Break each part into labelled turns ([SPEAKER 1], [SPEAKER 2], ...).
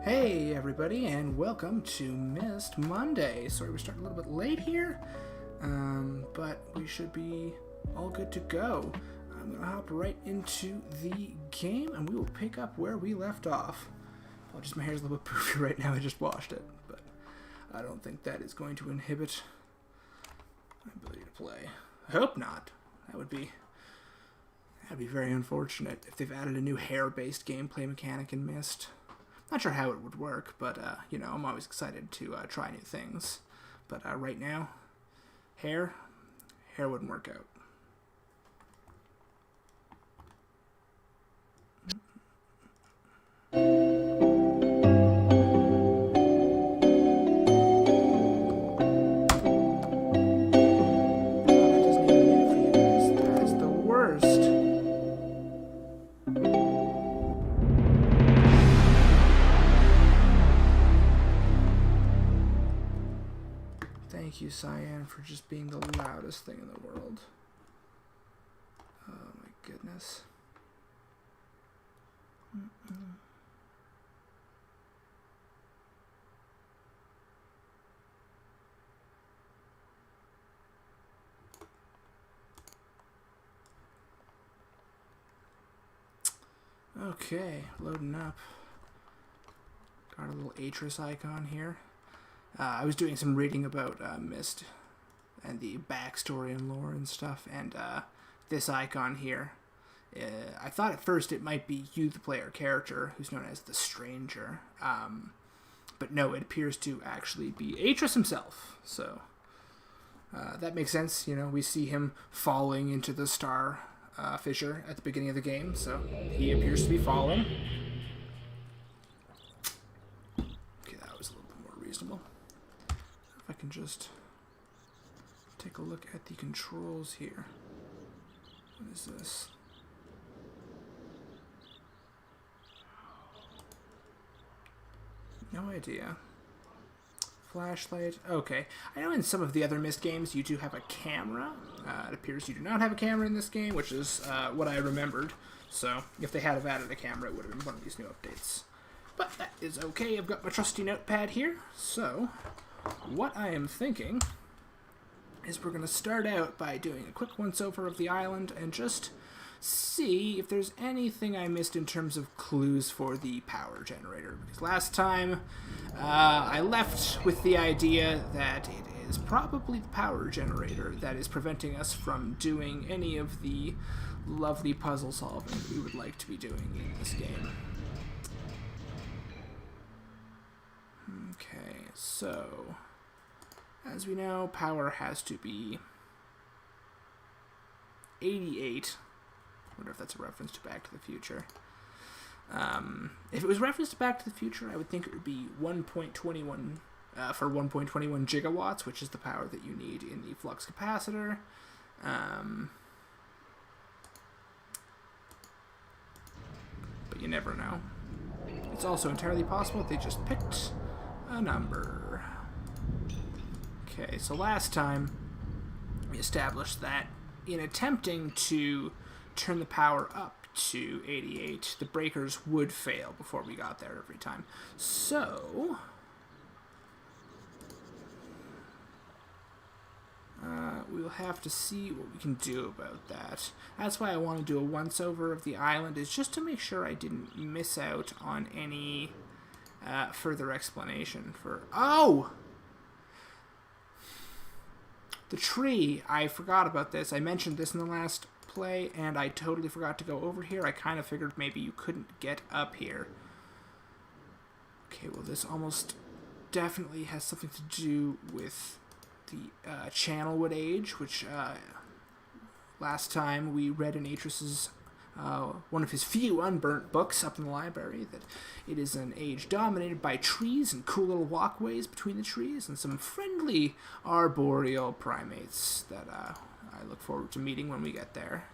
[SPEAKER 1] Hey everybody, and welcome to Myst Monday. Sorry we're starting a little bit late here, but we should be all good to go. I'm going to hop right into the game, and we will pick up where we left off. Just my hair's a little bit poofy right now, I just washed it, but I don't think that is going to inhibit my ability to play. I hope not. That'd be very unfortunate if they've added a new hair-based gameplay mechanic in Myst. Not sure how it would work, but, you know, I'm always excited to try new things. But right now, hair wouldn't work out. Thank you, Cyan, for just being the loudest thing in the world. Oh my goodness. Okay, loading up. Got a little Atris icon here. I was doing some reading about Myst and the backstory and lore and stuff, and this icon here, I thought at first it might be you, the player character, who's known as the Stranger, but no, it appears to actually be Atris himself, so that makes sense. You know, we see him falling into the star fissure at the beginning of the game, so he appears to be falling. Okay, that was a little bit more reasonable. If I can just take a look at the controls here. What is this? No idea. Flashlight. Okay. I know in some of the other Myst games you do have a camera. It appears you do not have a camera in this game, which is what I remembered. So if they had added a camera, it would have been one of these new updates. But that is okay. I've got my trusty notepad here. So what I am thinking is we're going to start out by doing a quick once-over of the island and just see if there's anything I missed in terms of clues for the power generator. Because last time I left with the idea that it is probably the power generator that is preventing us from doing any of the lovely puzzle solving we would like to be doing in this game. Okay, so as we know, power has to be 88. I wonder if that's a reference to Back to the Future. If it was referenced to Back to the Future, I would think it would be 1.21 for 1.21 gigawatts, which is the power that you need in the flux capacitor. But you never know. It's also entirely possible they just picked a number. Okay, so last time we established that in attempting to turn the power up to 88, the breakers would fail before we got there every time. So we'll have to see what we can do about that. That's why I want to do a once-over of the island, is just to make sure I didn't miss out on any further explanation for... Oh! The tree. I forgot about this. I mentioned this in the last play, and I totally forgot to go over here. I kind of figured maybe you couldn't get up here. Okay, well, this almost definitely has something to do with the Channelwood Age, which last time we read in Atris's one of his few unburnt books up in the library, that it is an age dominated by trees and cool little walkways between the trees and some friendly arboreal primates that I look forward to meeting when we get there.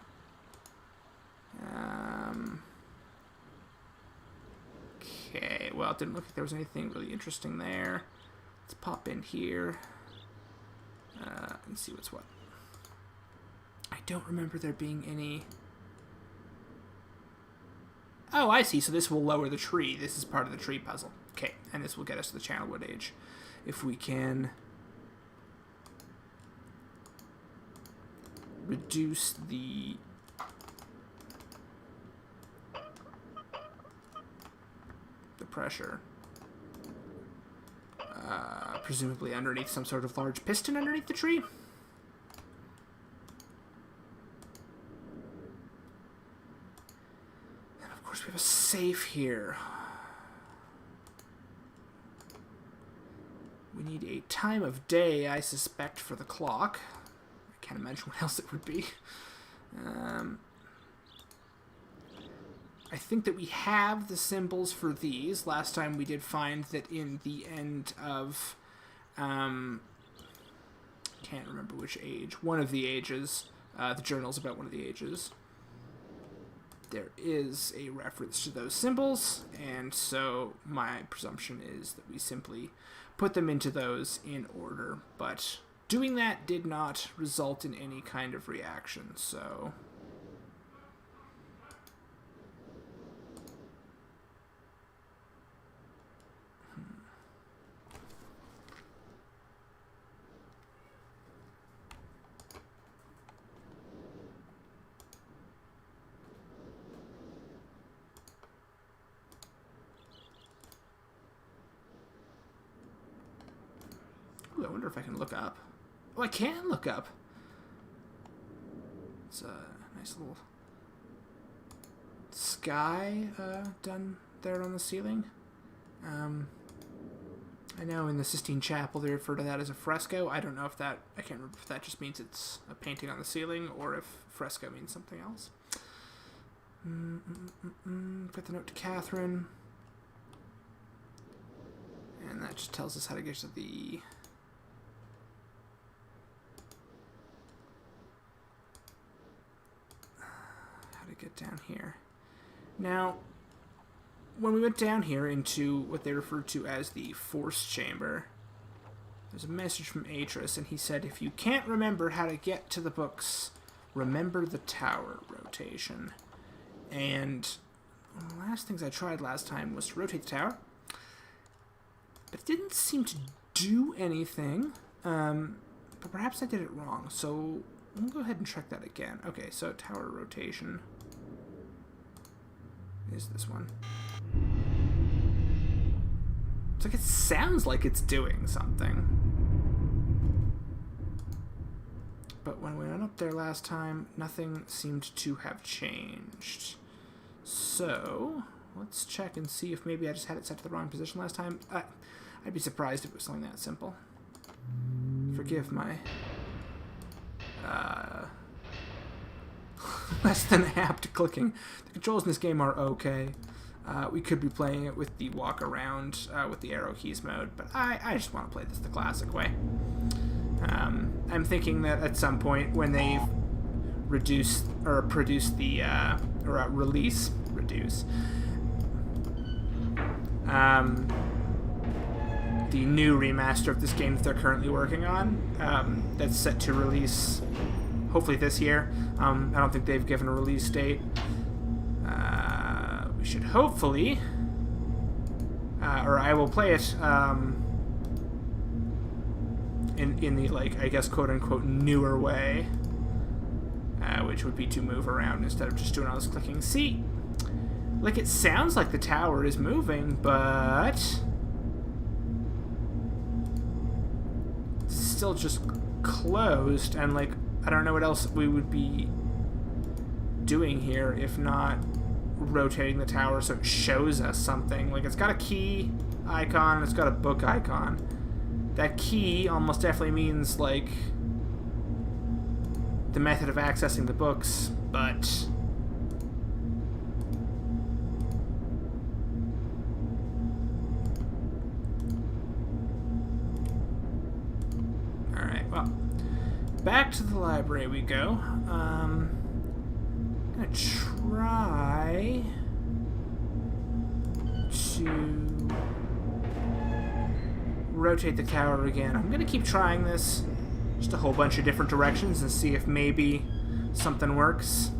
[SPEAKER 1] Okay, well, it didn't look like there was anything really interesting there. Let's pop in here and see what's what. I don't remember there being any Oh, I see. So this will lower the tree. This is part of the tree puzzle. Okay, and this will get us to the Channelwood Age. If we can reduce the pressure, presumably underneath some sort of large piston underneath the tree. And of course we have a safe here. We need a time of day, I suspect, for the clock. I can't imagine what else it would be. I think that we have the symbols for these. Last time we did find that in the end of... can't remember which age. One of the ages. The journal's about one of the ages. There is a reference to those symbols, and so my presumption is that we simply put them into those in order. But doing that did not result in any kind of reaction, so... Ooh, I wonder if I can look up. Oh, I can look up. It's a nice little sky done there on the ceiling. I know in the Sistine Chapel they refer to that as a fresco. I don't know if that... I can't remember if that just means it's a painting on the ceiling or if fresco means something else. Put the note to Catherine. And that just tells us how to get to the... get down here. Now, when we went down here into what they referred to as the Force Chamber, there's a message from Atris, and he said, if you can't remember how to get to the books, remember the tower rotation. And one of the last things I tried last time was to rotate the tower, but it didn't seem to do anything, but perhaps I did it wrong, so we'll go ahead and check that again. Okay, so tower rotation is this one. It's like it sounds like it's doing something. But when we went up there last time, nothing seemed to have changed. So, let's check and see if maybe I just had it set to the wrong position last time. I'd be surprised if it was something that simple. Forgive my... less than apt clicking. The controls in this game are okay. We could be playing it with the walk around with the arrow keys mode, but I just want to play this the classic way. I'm thinking that at some point when they reduce or produce the release the new remaster of this game that they're currently working on, that's set to release hopefully this year. I don't think they've given a release date. We should hopefully, or I will play it in the, like, I guess, quote-unquote newer way, which would be to move around instead of just doing all this clicking. See, like, it sounds like the tower is moving, but it's still just closed, and, like, I don't know what else we would be doing here if not rotating the tower so it shows us something. Like, it's got a key icon, it's got a book icon. That key almost definitely means, like, the method of accessing the books, but... Alright, well, back to the library we go. I'm gonna try to rotate the tower again. I'm gonna keep trying this just a whole bunch of different directions and see if maybe something works.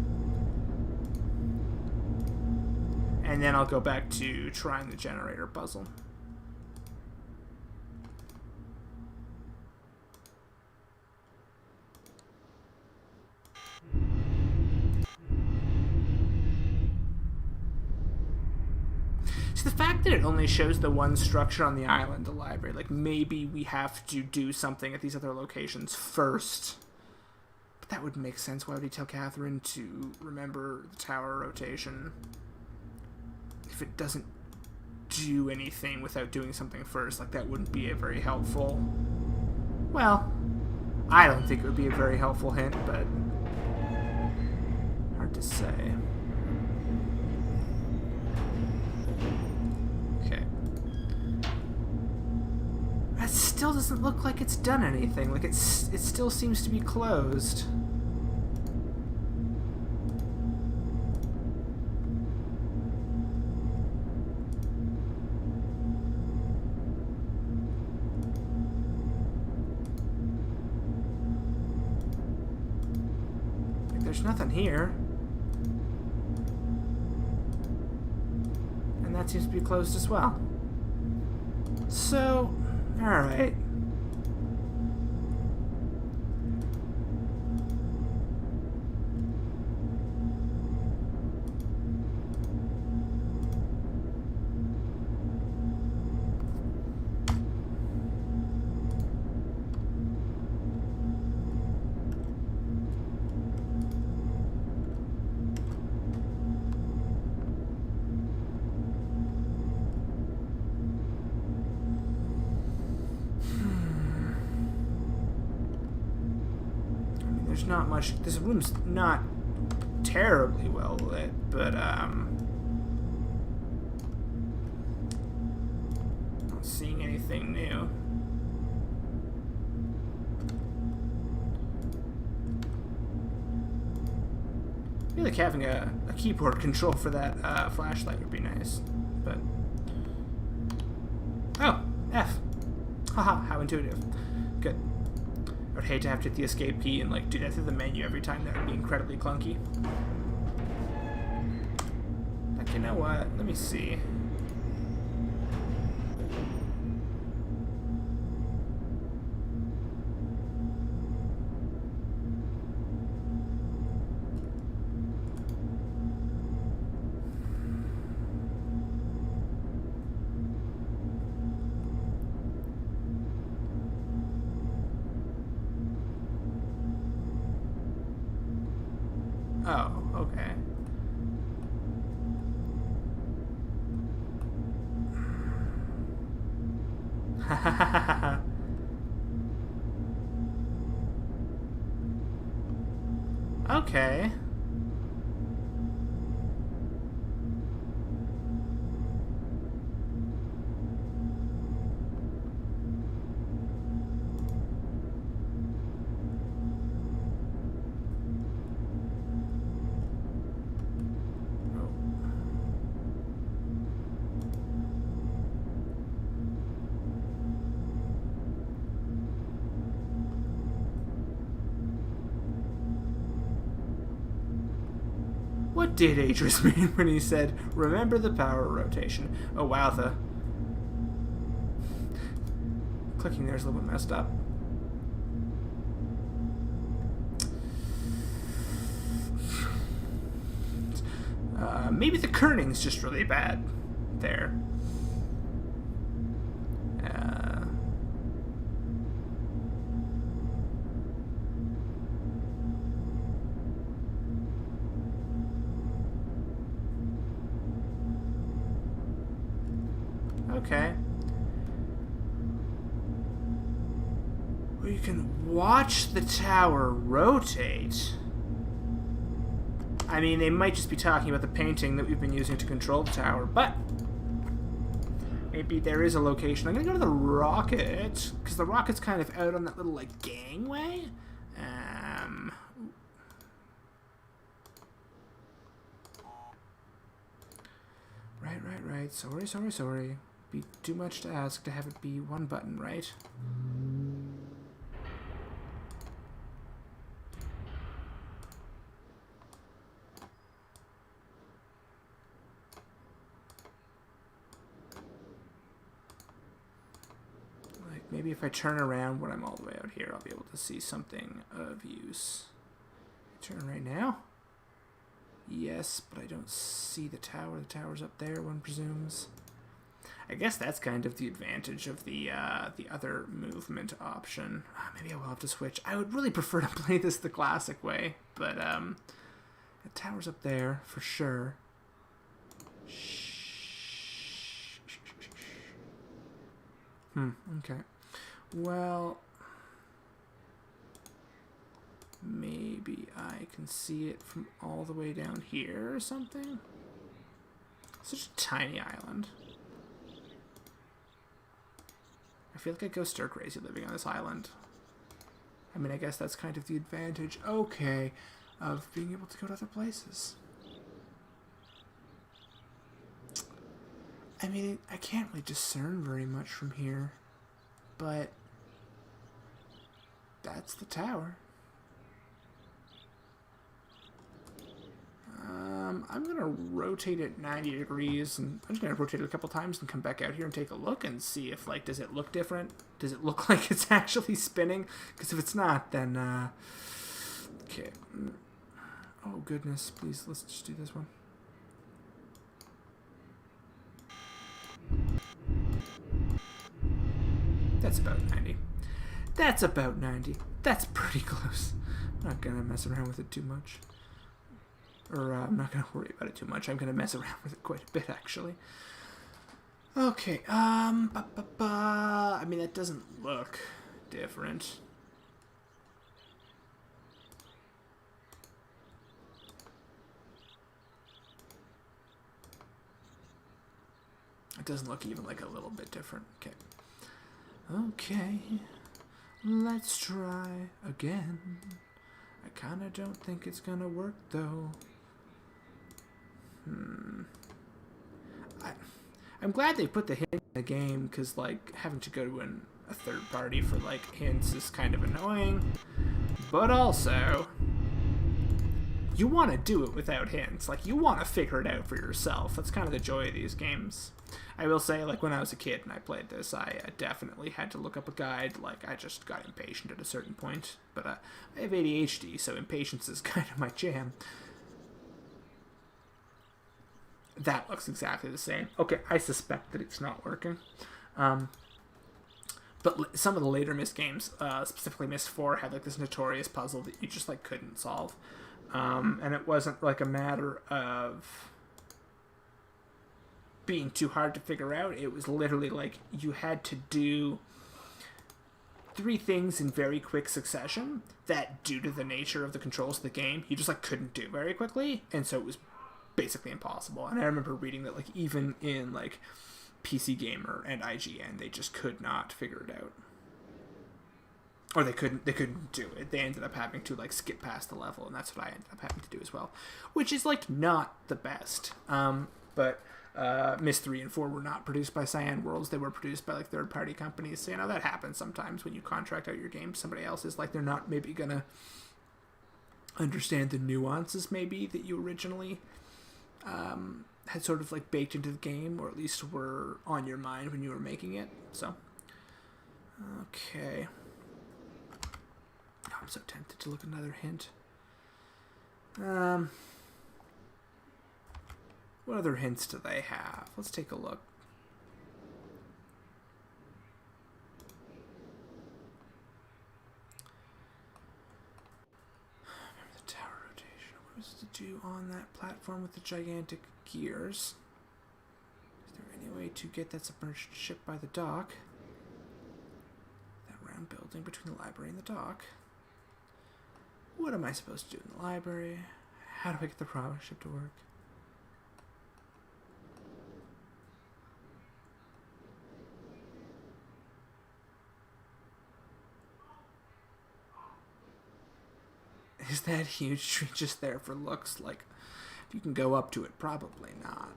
[SPEAKER 1] And then I'll go back to trying the generator puzzle. See, the fact that it only shows the one structure on the island, the library, like maybe we have to do something at these other locations first. But that would make sense. Why would he tell Catherine to remember the tower rotation if it doesn't do anything without doing something first? Like, that wouldn't be a very helpful... Well, I don't think it would be a very helpful hint, but hard to say. Okay. That still doesn't look like it's done anything. Like, it still seems to be closed. There's nothing here. And that seems to be closed as well. So, alright. There's not much. This room's not terribly well lit, but not seeing anything new. I feel like having a keyboard control for that flashlight would be nice, but oh, F. Haha, how intuitive. Good. I would hate to have to hit the escape key and like do that through the menu every time. That would be incredibly clunky. Like, you know what? Let me see. Oh, okay. Okay. What did Adris mean when he said, remember the power rotation? Oh wow, the clicking there is a little bit messed up. Maybe the kerning's just really bad there. Okay. Well, you can watch the tower rotate. I mean, they might just be talking about the painting that we've been using to control the tower, but maybe there is a location. I'm gonna go to the rocket, because the rocket's kind of out on that little, like, gangway. Right. Sorry. Be too much to ask to have it be one button, right? Maybe if I turn around when I'm all the way out here, I'll be able to see something of use. Turn right now? Yes, but I don't see the tower. The tower's up there, one presumes. I guess that's kind of the advantage of the other movement option. Maybe I will have to switch. I would really prefer to play this the classic way, but the tower's up there for sure. Okay. Well, maybe I can see it from all the way down here or something. Such a tiny island. I feel like I'd go stir crazy living on this island. I mean, I guess that's kind of the advantage, okay, of being able to go to other places. I mean, I can't really discern very much from here, but that's the tower. I'm going to rotate it 90 degrees, and I'm just going to rotate it a couple times and come back out here and take a look and see if, like, does it look different? Does it look like it's actually spinning? Because if it's not, then, okay. Oh, goodness, please, let's just do this one. That's about 90. That's about 90. That's pretty close. I'm not going to mess around with it too much. Or I'm not going to worry about it too much. I'm going to mess around with it quite a bit, actually. Okay, I mean, that doesn't look different. It doesn't look even like a little bit different. Okay. Okay. Let's try again. I kind of don't think it's going to work, though. I'm glad they put the hint in the game, because, like, having to go to a third party for, like, hints is kind of annoying. But also, you want to do it without hints. Like, you want to figure it out for yourself. That's kind of the joy of these games. I will say, like, when I was a kid and I played this, I definitely had to look up a guide. Like, I just got impatient at a certain point. But I have ADHD, so impatience is kind of my jam. That looks exactly the same. Okay, I suspect that it's not working. But some of the later Myst games, specifically Myst 4, had, like, this notorious puzzle that you just, like, couldn't solve. And it wasn't, like, a matter of being too hard to figure out. It was literally, like, you had to do 3 things in very quick succession that, due to the nature of the controls of the game, you just, like, couldn't do very quickly. And so it was basically impossible. And I remember reading that, like, even in, like, PC Gamer and IGN, they just could not figure it out. Or they couldn't do it. They ended up having to, like, skip past the level, and that's what I ended up having to do as well. Which is, like, not the best. But Myst 3 and 4 were not produced by Cyan Worlds. They were produced by, like, third-party companies. So, you know, that happens sometimes when you contract out your game to somebody else. Is like, they're not maybe gonna understand the nuances, maybe, that you originally had sort of, like, baked into the game, or at least were on your mind when you were making it. So, okay. Oh, I'm so tempted to look at another hint. What other hints do they have? Let's take a look. Remember the tower rotation. What was it to do on that platform with the gigantic gears? Is there any way to get that submerged ship by the dock? That round building between the library and the dock. What am I supposed to do in the library? How do I get the promise ship to work? Is that huge tree just there for looks? Like, if you can go up to it, probably not.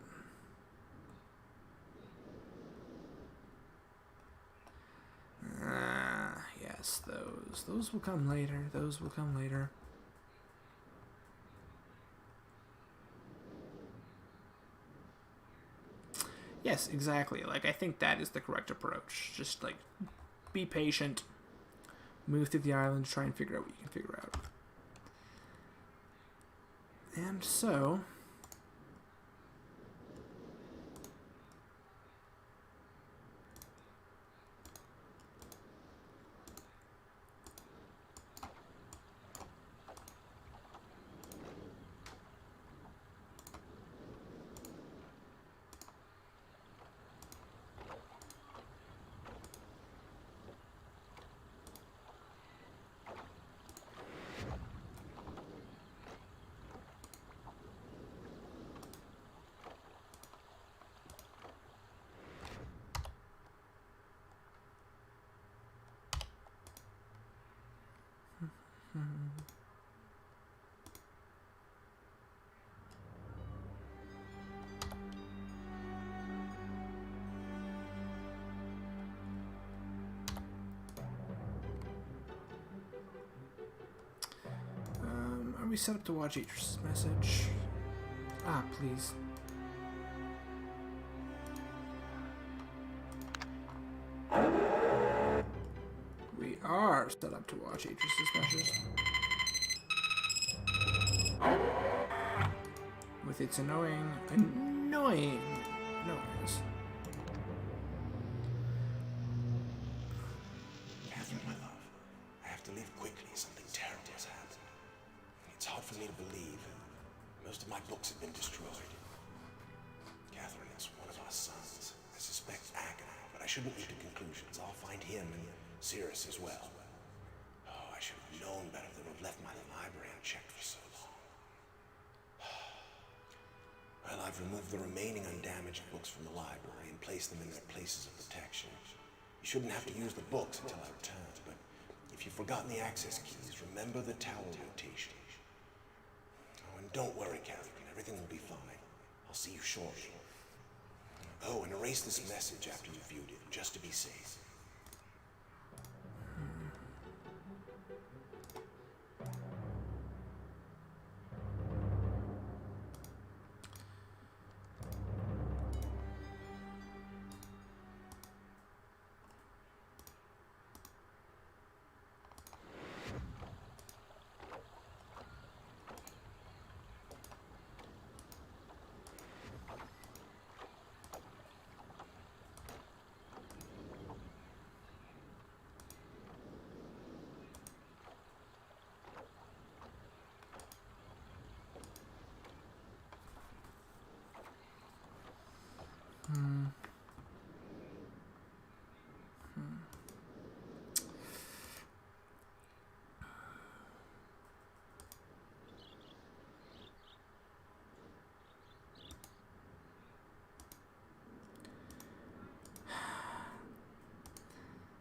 [SPEAKER 1] Yes, those will come later. Those will come later. Yes, exactly. Like, I think that is the correct approach. Just, like, be patient. Move through the island, try and figure out what you can figure out. And so... Are we set up to watch Idris's message? Ah, please. We are set up to watch Idris's message. With its annoying noise.
[SPEAKER 2] Catherine, my love, I have to leave quickly. Something terrible has happened. It's hard for me to believe. Most of my books have been destroyed. Catherine, it's one of our sons. I suspect Agony, but I shouldn't leap to conclusions. I'll find him and Cirrus as well. Oh, I should have known better than to have left my library unchecked for so long. Well, I've removed the remaining undamaged books from the library and placed them in their places of protection. You shouldn't have to use the books until I return, but if you've forgotten the access keys, remember the tower rotation. Oh, and don't worry, Catherine. Everything will be fine. I'll see you shortly. Oh, and erase this message after you've viewed it, just to be safe.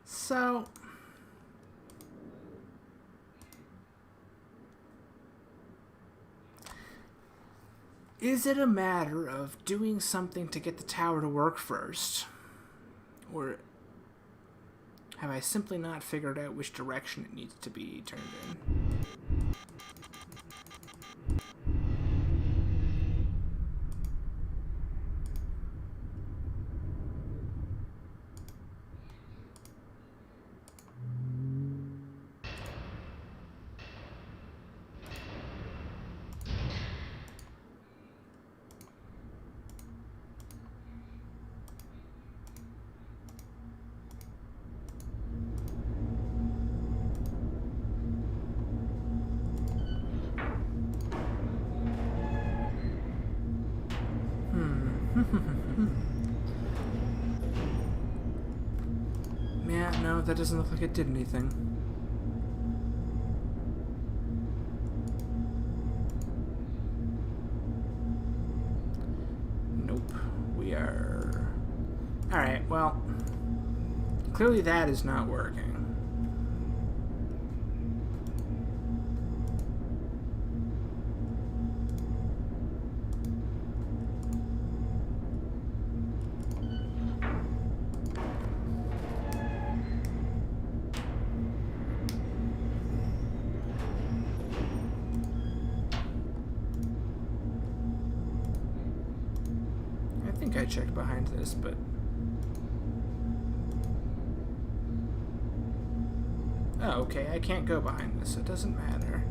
[SPEAKER 1] So, is it a matter of doing something to get the tower to work first? Or have I simply not figured out which direction it needs to be turned in? Yeah, no, that doesn't look like it did anything. Nope. We are... Alright, well... Clearly that is not working. I checked behind this, but Oh, okay, I can't go behind this. It doesn't matter.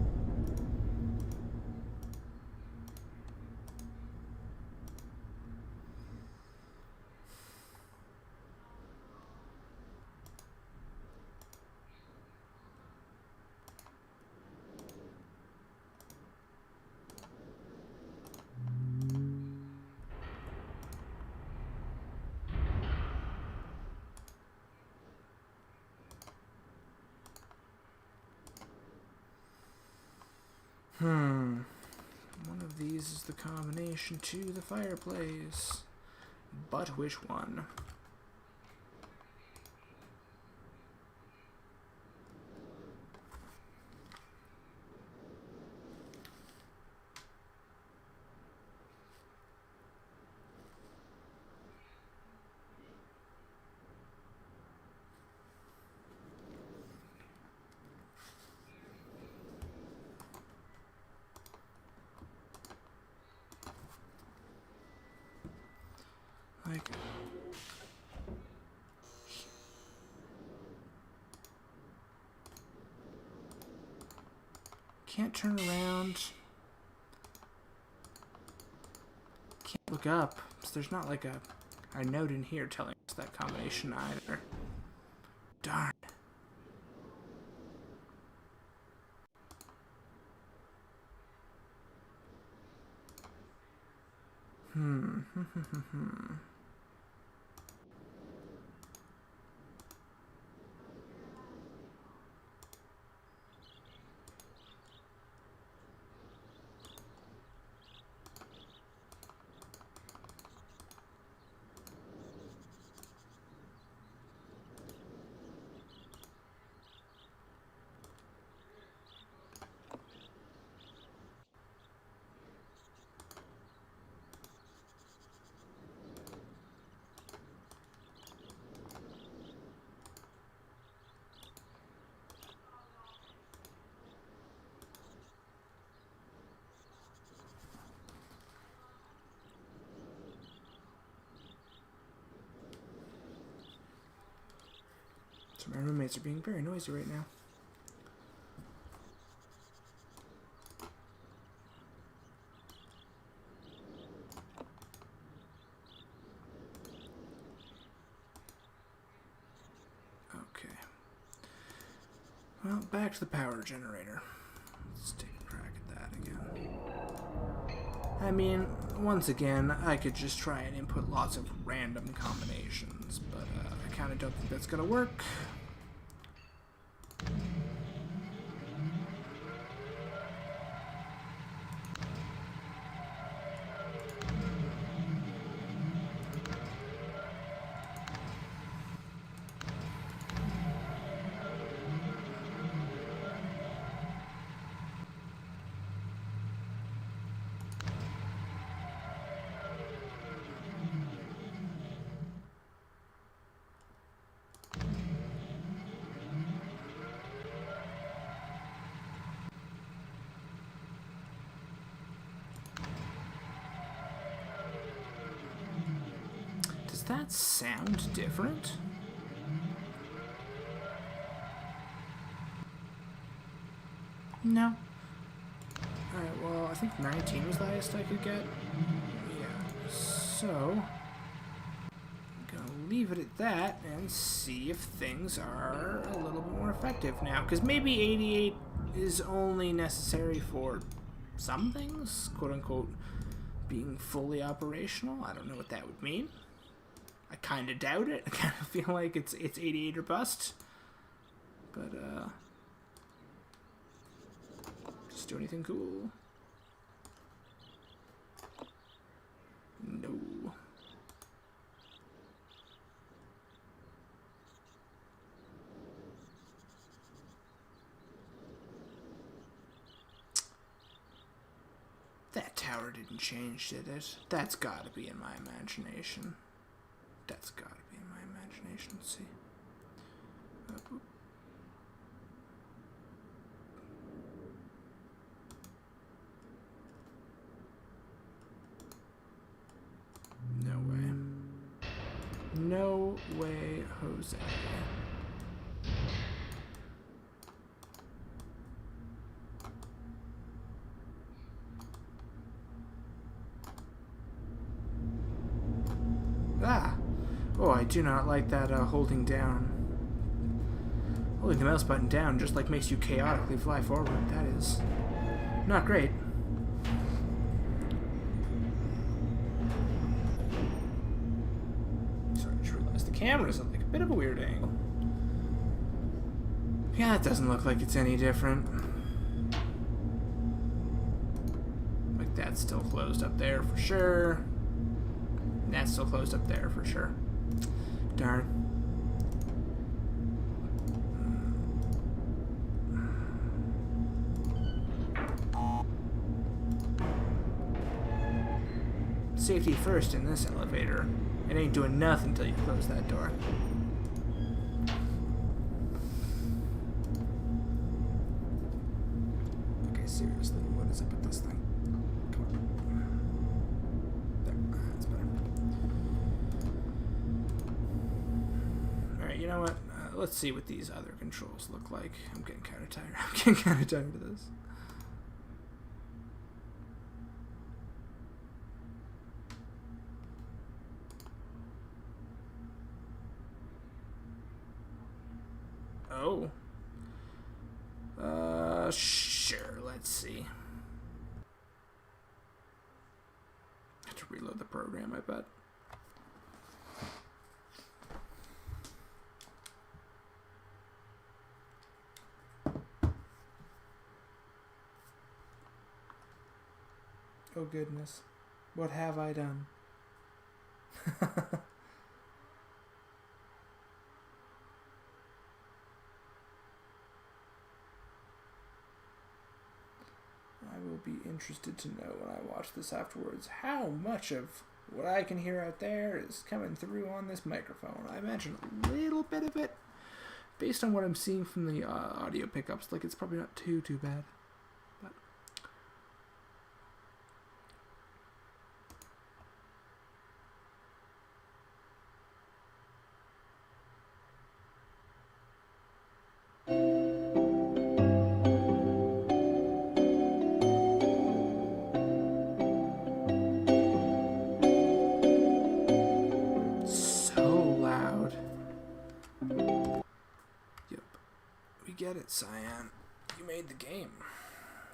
[SPEAKER 1] One of these is the combination to the fireplace. But which one? Like, can't turn around. Can't look up. So there's not like a note in here telling us that combination either. Darn. So my roommates are being very noisy right now. Okay. Well, back to the power generator. Let's take a crack at that again. I mean, once again, I could just try and input lots of random combinations, but I kind of don't think that's going to work. Does that sound different? No. Alright, well, I think 19 was the highest I could get. Yeah, so I'm gonna leave it at that and see if things are a little bit more effective now. Because maybe 88 is only necessary for some things, quote-unquote, being fully operational. I don't know what that would mean. I kind of doubt it. I kind of feel like it's 88 or bust. But, just do anything cool? No. That tower didn't change, did it? That's gotta be in my imagination. That's gotta be in my imagination. Let's see. No way. No way, Jose. Oh, I do not like that holding down. Holding the mouse button down just like makes you chaotically fly forward. That is not great. Sorry, I just realized the camera's at like a bit of a weird angle. Yeah, it doesn't look like it's any different. Like that's still closed up there for sure. And that's still closed up there for sure. Darn. Safety first in this elevator. It ain't doing nothing until you close that door. Okay, seriously, what is up with this thing? Come on. There, that's better. Alright, you know what? Let's see what these other controls look like. I'm getting kind of tired. I'm getting kind of tired of this. Oh. Sure, let's see. I have to reload the program, I bet. Oh goodness. What have I done? I will be interested to know when I watch this afterwards how much of what I can hear out there is coming through on this microphone. I imagine a little bit of it, based on what I'm seeing from the audio pickups, like it's probably not too bad. But get it, Cyan. You made the game.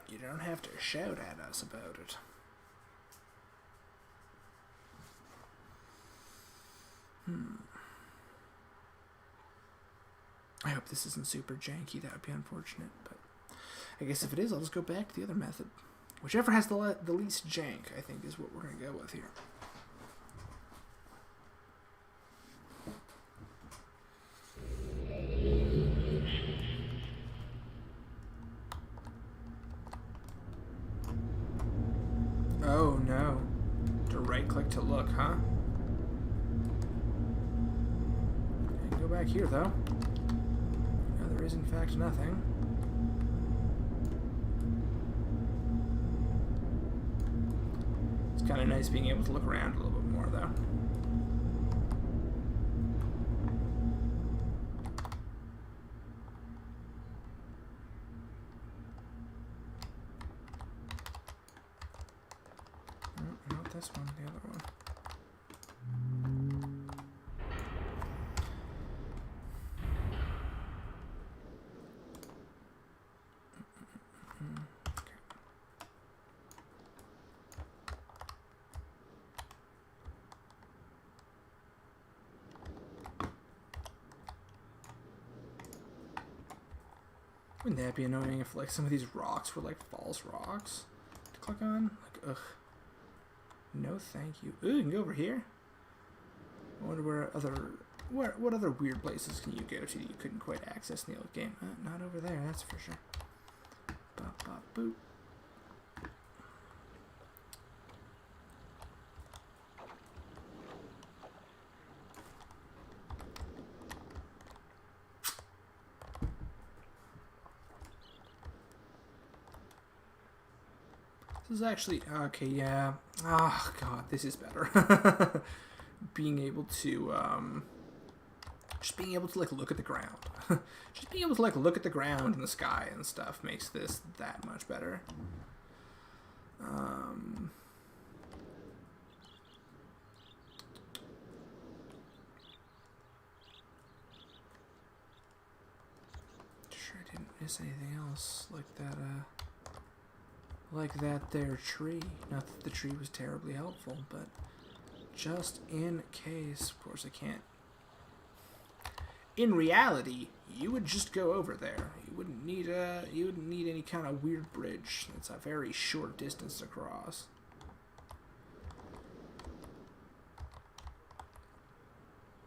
[SPEAKER 1] You don't have to shout at us about it. I hope this isn't super janky. That would be unfortunate, but I guess if it is, I'll just go back to the other method. Whichever has the least jank, I think, is what we're going to go with here. Oh no. To right click to look, huh? And go back here though. No, there is in fact nothing. It's kind of nice being able to look around a little bit more though. Not this one, the other one. Wouldn't that be annoying if like some of these rocks were like false rocks to click on? Like, ugh. No, thank you. Ooh, you can go over here. I wonder what other weird places can you go to that you couldn't quite access in the old game? Not over there, that's for sure. Bop, bop, boop. This is actually, okay, yeah. Oh, God, this is better. Being able to, just being able to, like, look at the ground. Just being able to, like, look at the ground and the sky and stuff makes this that much better. witness anything else like that there tree. Not that the tree was terribly helpful, but just in case. Of course, I can't. In reality, you would just go over there. You wouldn't need any kind of weird bridge. It's a very short distance to cross.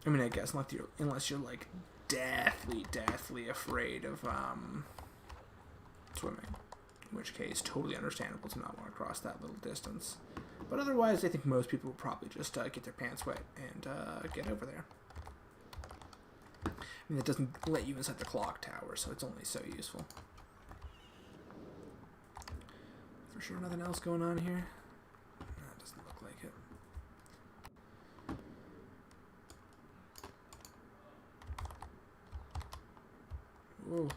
[SPEAKER 1] I mean, I guess unless you're like deathly afraid of swimming, in which case totally understandable to not want to cross that little distance. But otherwise, I think most people will probably just get their pants wet and get over there. I mean, it doesn't let you inside the clock tower, so it's only so useful. For sure, nothing else going on here. No, it doesn't look like it. Whoa.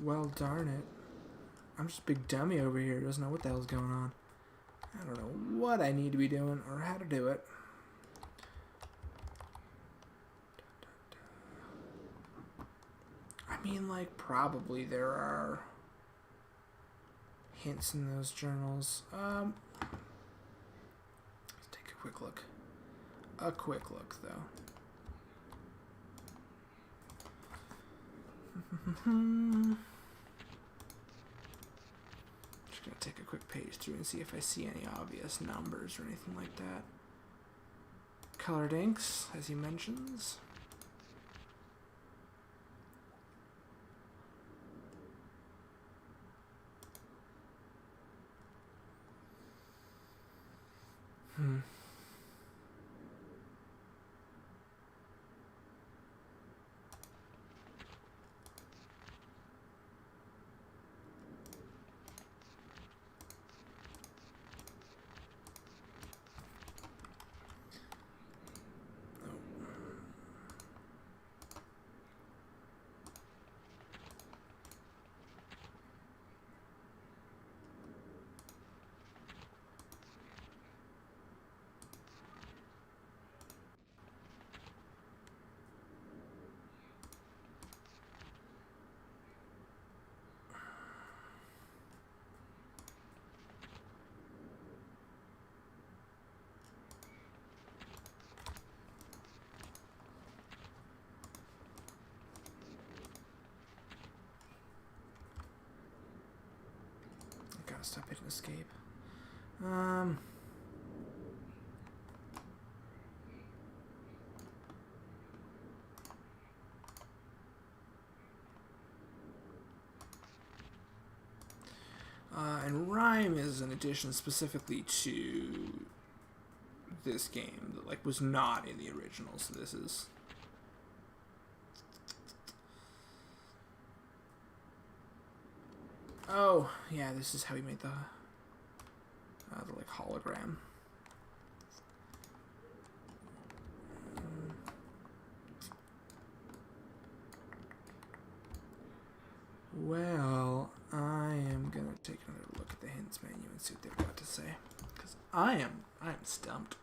[SPEAKER 1] Well, darn it. I'm just a big dummy over here. Doesn't know what the hell's going on. I don't know what I need to be doing or how to do it. I mean, like, probably there are hints in those journals. Let's take a quick look. A quick look, though. Just gonna take a quick page through and see if I see any obvious numbers or anything like that. Colored inks, as he mentions. Gotta stop hitting escape. And Rhyme is an addition specifically to this game that like was not in the original, so this is oh, yeah, this is how he made the like hologram. Well, I am gonna take another look at the hints menu and see what they've got to say, because I am stumped.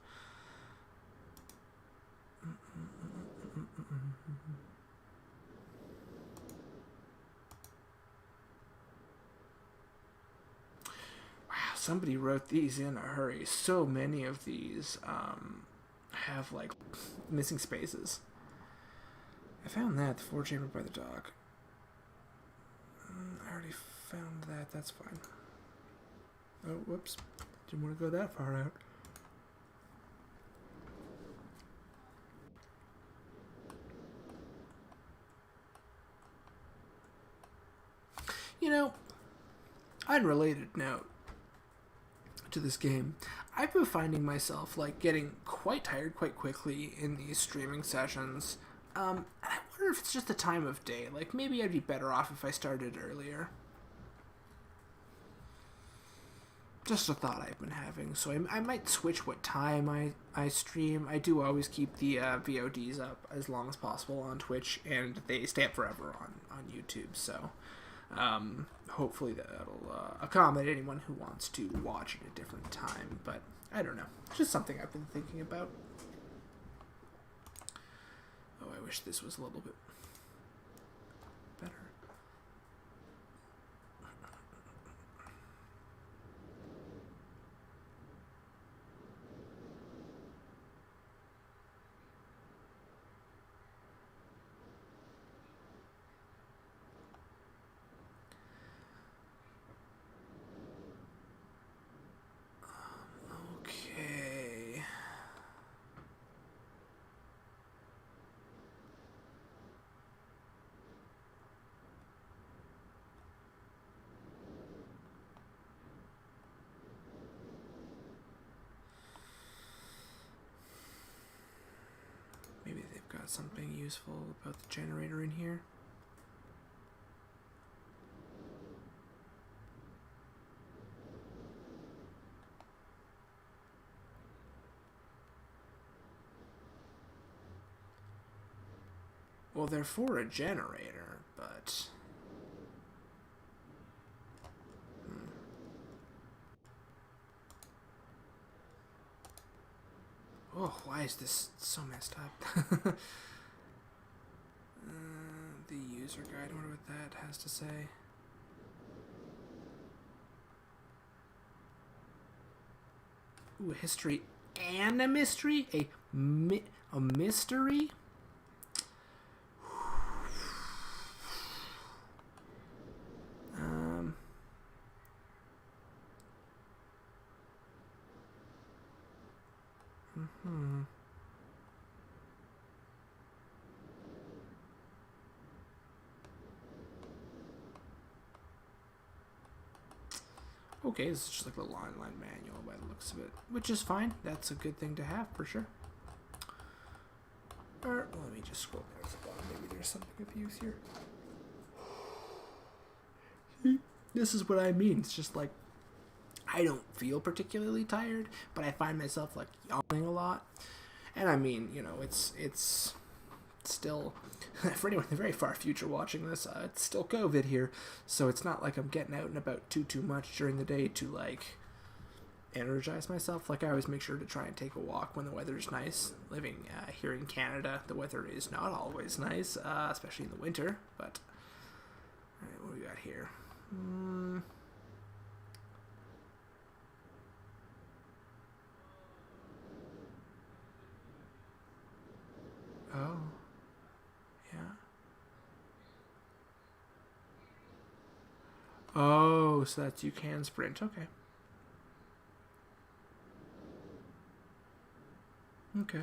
[SPEAKER 1] Somebody wrote these in a hurry. So many of these have like missing spaces. I found that, the floor chamber by the dock. I already found that. That's fine. Oh, whoops. Didn't want to go that far out. You know, unrelated note to this game, I've been finding myself like getting quite tired quite quickly in these streaming sessions. And I wonder if it's just the time of day. Like maybe I'd be better off if I started earlier. just a thought I've been having. So I might switch what time I stream. I do always keep the VODs up as long as possible on Twitch, and they stay up forever on YouTube. So hopefully that'll accommodate anyone who wants to watch at a different time. But I don't know. It's just something I've been thinking about. Oh, I wish this was a little bit better. Okay. Maybe they've got something useful about the generator in here. Well, they're for a generator, but... Oh, why is this so messed up? The user guide, I wonder what that has to say. Ooh, a history and a mystery? A mystery? Okay, this is just like a line manual by the looks of it, which is fine. That's a good thing to have for sure. Alright, well, let me just scroll down to the bottom. Maybe there's something of use here. This is what I mean. It's just like, I don't feel particularly tired, but I find myself like yawning a lot. And I mean, you know, it's still, for anyone in the very far future watching this, it's still COVID here, so it's not like I'm getting out and about too much during the day to like energize myself. Like I always make sure to try and take a walk when the weather's nice. Living here in Canada, the weather is not always nice, especially in the winter. But all right, what do we got here? Oh. Yeah. Oh, so that's you can sprint. Okay. Okay.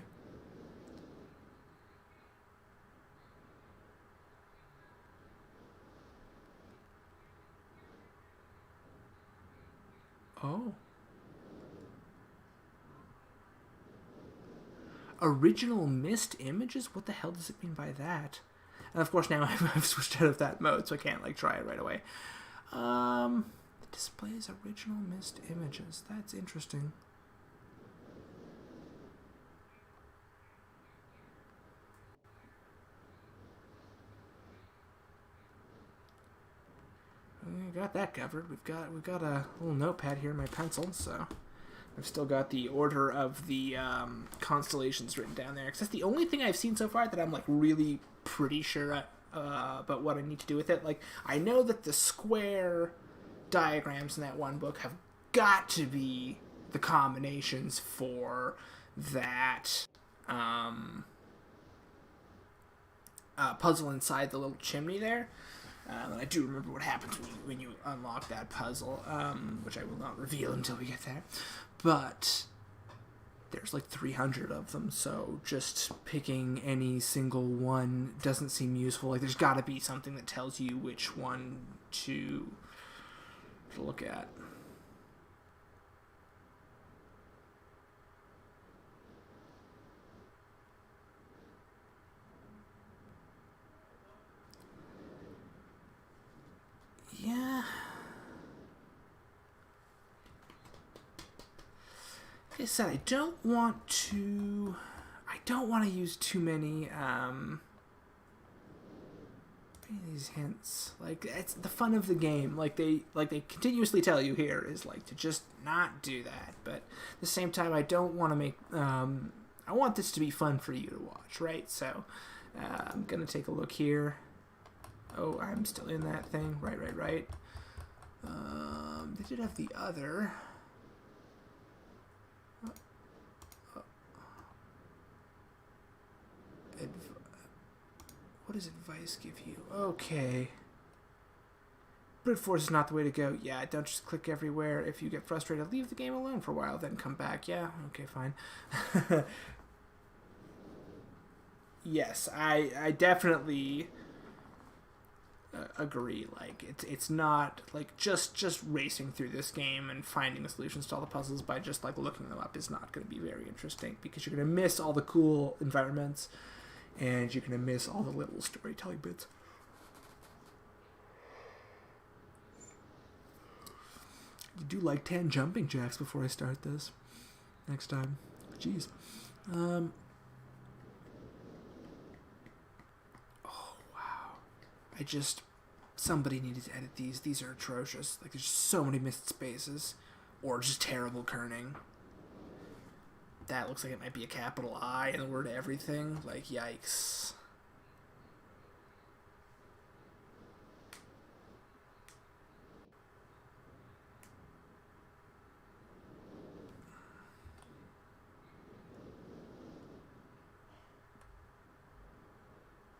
[SPEAKER 1] Oh. Original Myst images? What the hell does it mean by that? And of course now I've switched out of that mode, so I can't like try it right away. It displays original Myst images. That's interesting. We got that covered. We've got a little notepad here in my pencil, so I've still got the order of the constellations written down there. Because that's the only thing I've seen so far that I'm like really pretty sure about what I need to do with it. Like I know that the square diagrams in that one book have got to be the combinations for that puzzle inside the little chimney there. And I do remember what happens when you unlock that puzzle, which I will not reveal until we get there. But there's like 300 of them, so just picking any single one doesn't seem useful. Like there's got to be something that tells you which one to look at. Yeah. like I said, I don't want to use too many these hints. Like, it's the fun of the game. Like they continuously tell you here is like to just not do that. But at the same time, I don't want to make I want this to be fun for you to watch, right? So I'm gonna take a look here. Oh, I'm still in that thing. Right. They did have the other. What does advice give you? Okay. Brute force is not the way to go. Yeah, don't just click everywhere. If you get frustrated, leave the game alone for a while, then come back. Yeah, okay, fine. Yes, I definitely agree. Like, it's not like just racing through this game and finding the solutions to all the puzzles by just like looking them up is not going to be very interesting, because you're going to miss all the cool environments and you're going to miss all the little storytelling bits. You do like 10 jumping jacks before I start this next time. Jeez. Oh, wow. Somebody needed to edit these. These are atrocious. Like, there's so many missed spaces. Or just terrible kerning. That looks like it might be a capital I in the word everything. Like, yikes.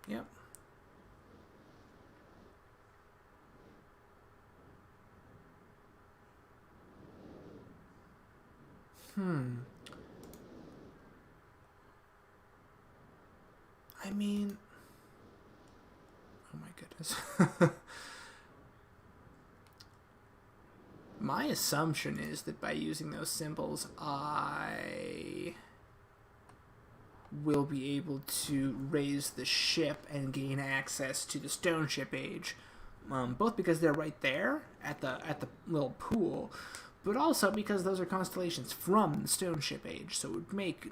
[SPEAKER 1] Yep. I mean, oh my goodness. My assumption is that by using those symbols, I will be able to raise the ship and gain access to the stone ship age, both because they're right there at the little pool, but also because those are constellations from the stone ship age, so it would make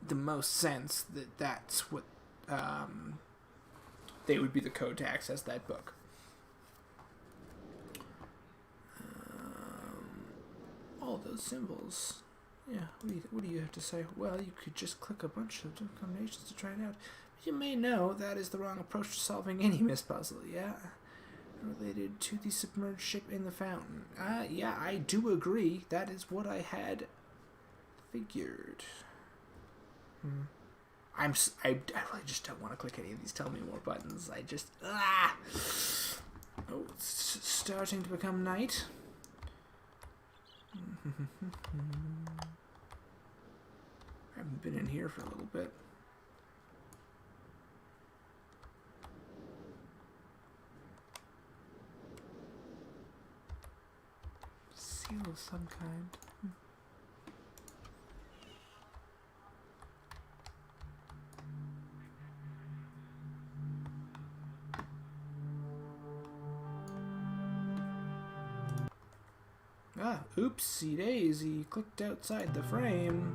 [SPEAKER 1] the most sense that that's what they would be the code to access that book. All those symbols. Yeah, what do you have to say? Well, you could just click a bunch of different combinations to try it out. But you may know that is the wrong approach to solving any Myst puzzle, yeah? Related to the submerged ship in the fountain. Yeah, I do agree. That is what I had figured. I really just don't want to click any of these tell me more buttons. Oh, it's starting to become night. I haven't been in here for a little bit. Seal of some kind. Oopsie daisy, clicked outside the frame.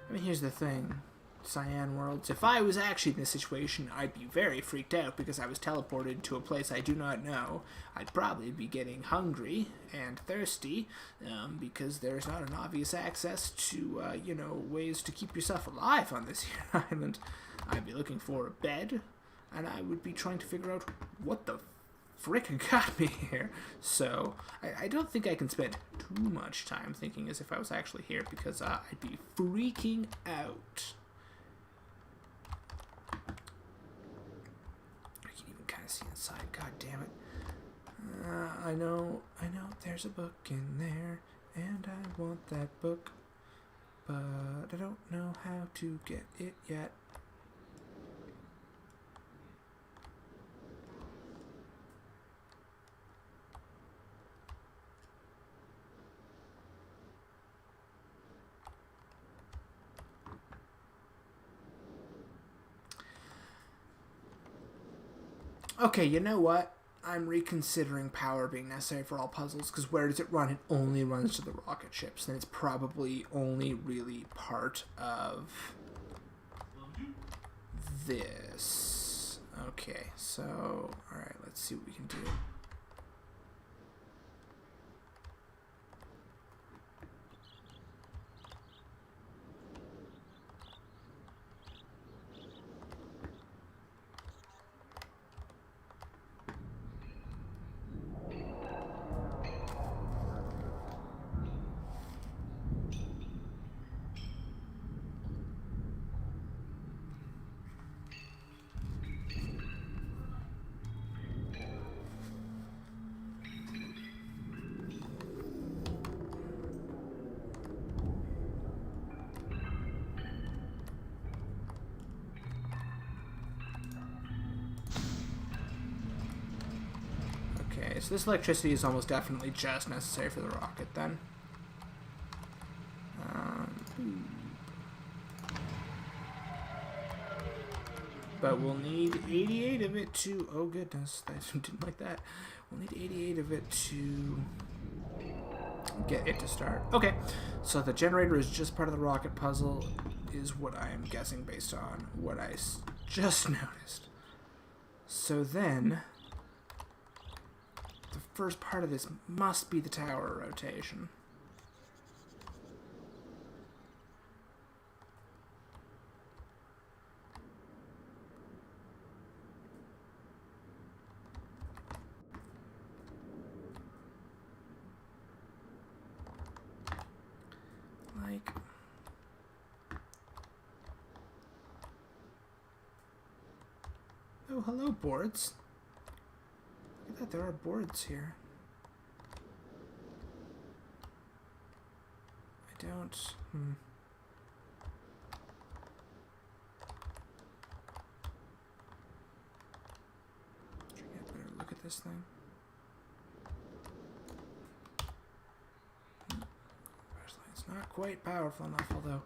[SPEAKER 1] I mean, here's the thing. Cyan Worlds. If I was actually in this situation, I'd be very freaked out because I was teleported to a place I do not know. I'd probably be getting hungry and thirsty because there's not an obvious access to, ways to keep yourself alive on this here island. I'd be looking for a bed, and I would be trying to figure out what the frick got me here. So I don't think I can spend too much time thinking as if I was actually here because I'd be freaking out. See inside, god damn it. I know there's a book in there and I want that book, but I don't know how to get it yet. Okay, you know what? I'm reconsidering power being necessary for all puzzles, because where does it run? It only runs to the rocket ships, and it's probably only really part of this. Okay, so, alright, let's see what we can do. Okay, so this electricity is almost definitely just necessary for the rocket, then. But we'll need 88 of it to... Oh, goodness. I didn't like that. We'll need 88 of it to get it to start. Okay, so the generator is just part of the rocket puzzle, is what I am guessing based on what I just noticed. So then... the first part of this must be the tower rotation. Like... oh, hello, boards. Look at that, there are boards here. I don't... Try to get a better look at this thing. Flashlight's not quite powerful enough, although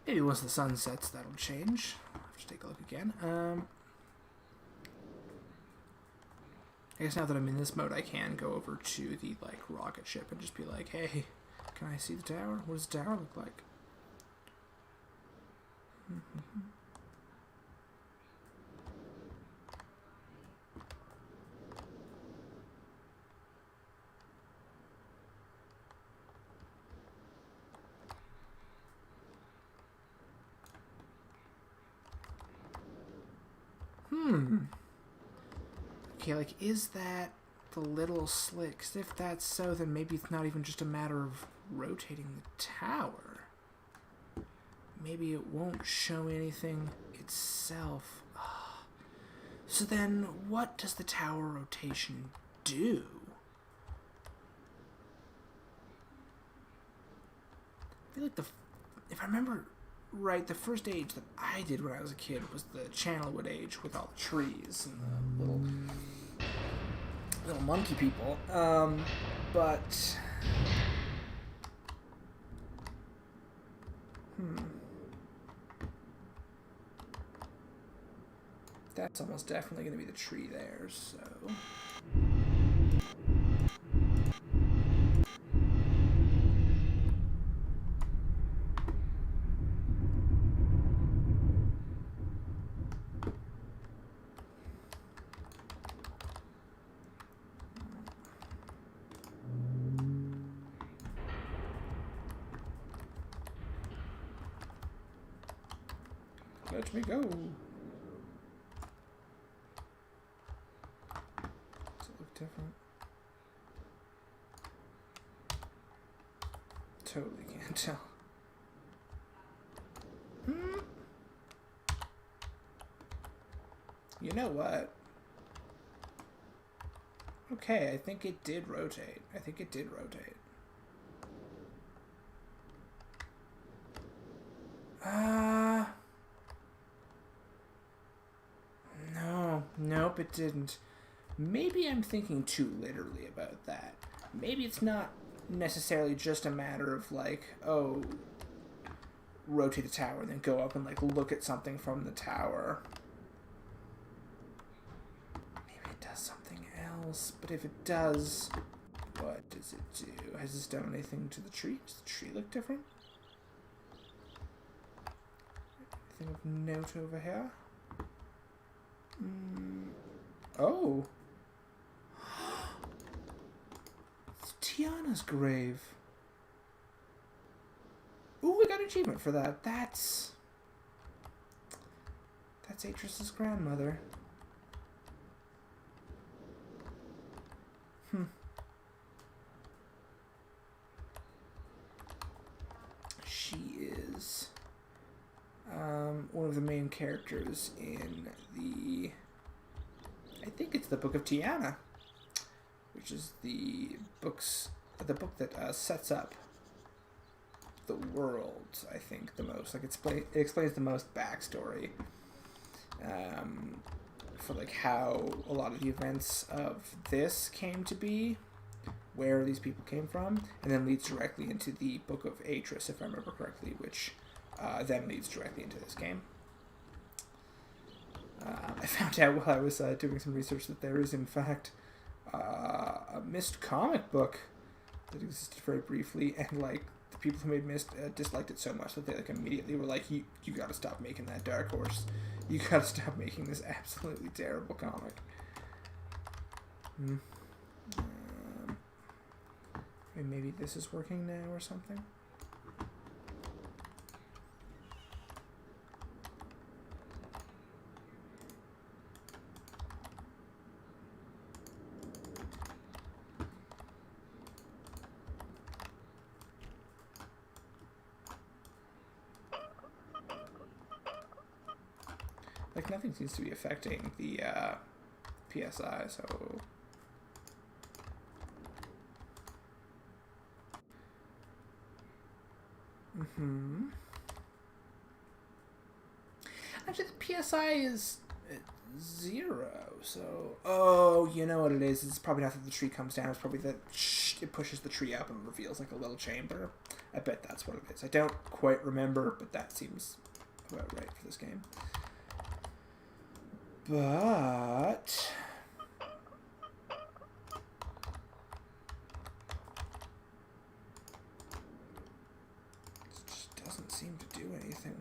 [SPEAKER 1] maybe once the sun sets that'll change. I'll have to take a look again. I guess now that I'm in this mode, I can go over to the, like, rocket ship and just be like, hey, can I see the tower? What does the tower look like? Okay, like, is that the little slit? 'Cause if that's so, then maybe it's not even just a matter of rotating the tower. Maybe it won't show anything itself. So then, what does the tower rotation do? I feel like if I remember right, the first age that I did when I was a kid was the Channelwood age with all the trees and the little monkey people. But that's almost definitely going to be the tree there, so... Let me go. Does it look different? Totally can't tell. You know what? Okay, I think it did rotate. No, nope, it didn't. Maybe I'm thinking too literally about that. Maybe it's not necessarily just a matter of, like, oh, rotate the tower and then go up and, like, look at something from the tower. Maybe something else. But if it does, what does it do? Has this done anything to the tree? Does the tree look different? Anything of note over here? Oh. It's Tiana's grave. Ooh, we got an achievement for that. That's Atris's grandmother. She is one of the main characters in the, I think it's the Book of Tiana, which is the book that sets up the world, I think, the most. Like, it explains the most backstory for like how a lot of the events of this came to be, where these people came from, and then leads directly into the Book of Atris, if I remember correctly, which then leads directly into this game. I found out while I was doing some research that there is, in fact, a Myst comic book that existed very briefly, and like the people who made Myst disliked it so much that they like immediately were like, you gotta stop making that, Dark Horse. You gotta stop making this absolutely terrible comic. Maybe this is working now or something. Like, nothing seems to be affecting the PSI, so... Actually, the PSI is 0, so... Oh, you know what it is. It's probably not that the tree comes down. It's probably that it pushes the tree up and reveals, like, a little chamber. I bet that's what it is. I don't quite remember, but that seems about right for this game. But... it just doesn't seem to do anything.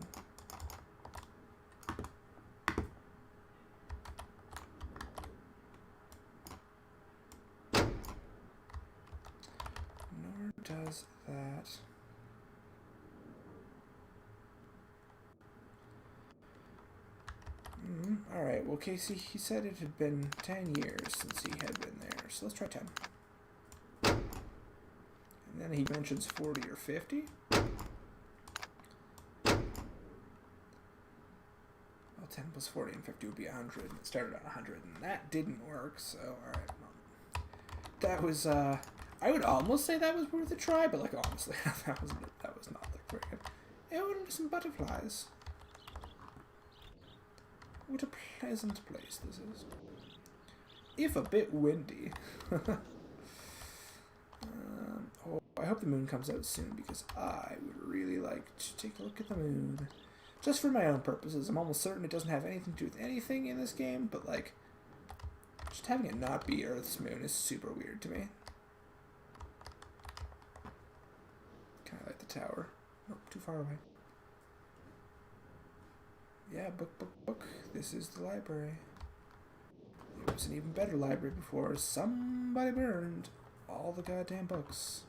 [SPEAKER 1] Nor does that. Alright, well, Casey, he said it had been 10 years since he had been there, so let's try 10. And then he mentions 40 or 50. Well, 10 plus 40 and 50 would be 100, and it started at 100, and that didn't work, so, alright, well, that was, I would almost say that was worth a try, but, like, honestly, that was not, like, very good. Oh, and some butterflies. What a pleasant place this is. If a bit windy. Oh, I hope the moon comes out soon, because I would really like to take a look at the moon. Just for my own purposes. I'm almost certain it doesn't have anything to do with anything in this game, but like, just having it not be Earth's moon is super weird to me. Kind of like the tower. Nope, too far away. Yeah, book. This is the library. It was an even better library before somebody burned all the goddamn books.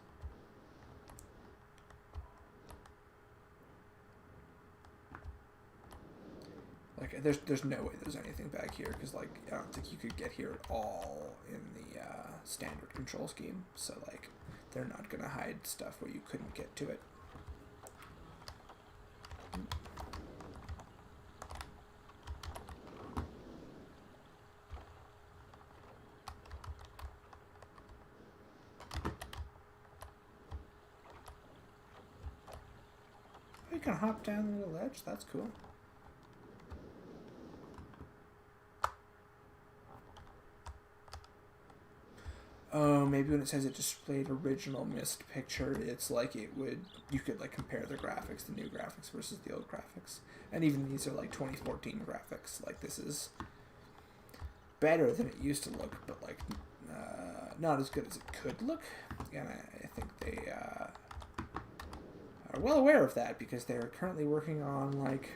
[SPEAKER 1] Like, there's no way there's anything back here, because, like, I don't think you could get here at all in the standard control scheme. So, like, they're not going to hide stuff where you couldn't get to it. You can hop down the little ledge. That's cool. Oh, maybe when it says it displayed original Myst picture, it's like it would, you could like compare the graphics, the new graphics versus the old graphics. And even these are like 2014 graphics. Like this is better than it used to look, but like not as good as it could look. And I think they are well aware of that because they are currently working on like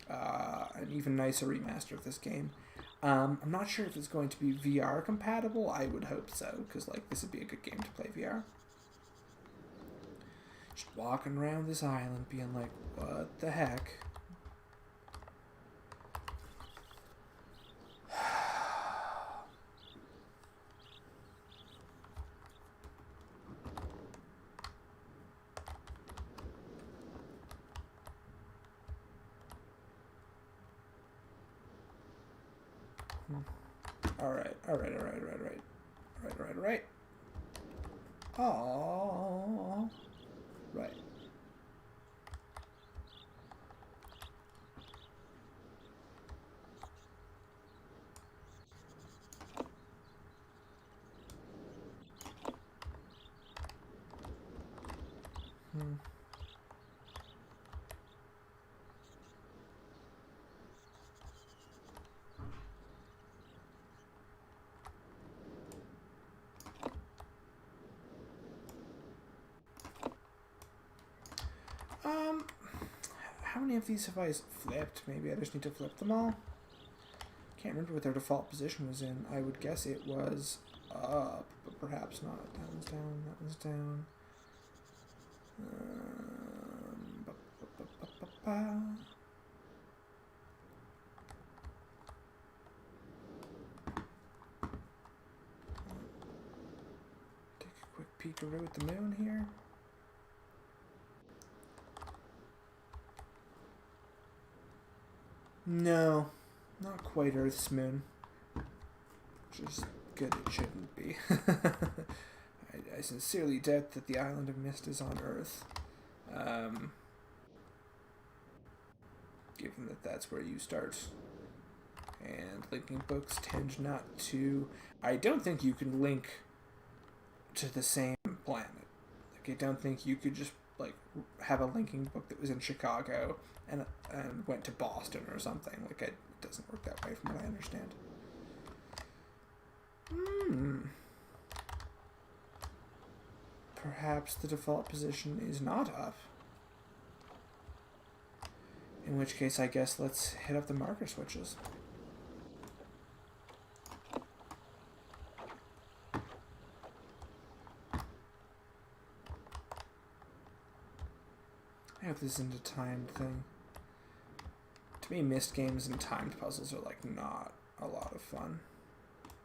[SPEAKER 1] an even nicer remaster of this game. I'm not sure if it's going to be VR compatible. I would hope so, because like this would be a good game to play VR. Just walking around this island being like, what the heck? Alright. Oh, right. How many of these have I flipped? Maybe I just need to flip them all. Can't remember what their default position was in. I would guess it was up, but perhaps not. That one's down, that one's down. Take a quick peek around at the moon here. No, not quite Earth's moon. Which is good, it shouldn't be. I sincerely doubt that the island of Myst is on Earth. Given that that's where you start. And linking books tend not to... I don't think you can link to the same planet. Like, I don't think you could just, like, have a linking book that was in Chicago and went to Boston or something. Like, it doesn't work that way from what I understand. Perhaps the default position is not up. In which case, I guess let's hit up the marker switches. I hope this isn't a timed thing. To me, Myst games and timed puzzles are, like, not a lot of fun.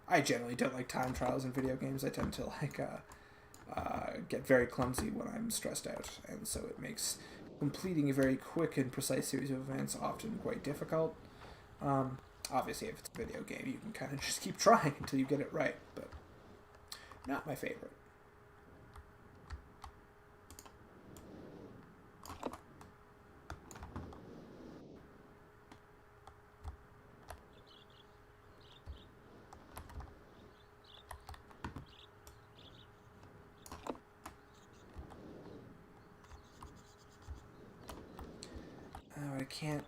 [SPEAKER 1] I generally don't like time trials in video games. I tend to, like, get very clumsy when I'm stressed out, and so it makes completing a very quick and precise series of events often quite difficult. Obviously, if it's a video game, you can kind of just keep trying until you get it right, but not my favorite. I can't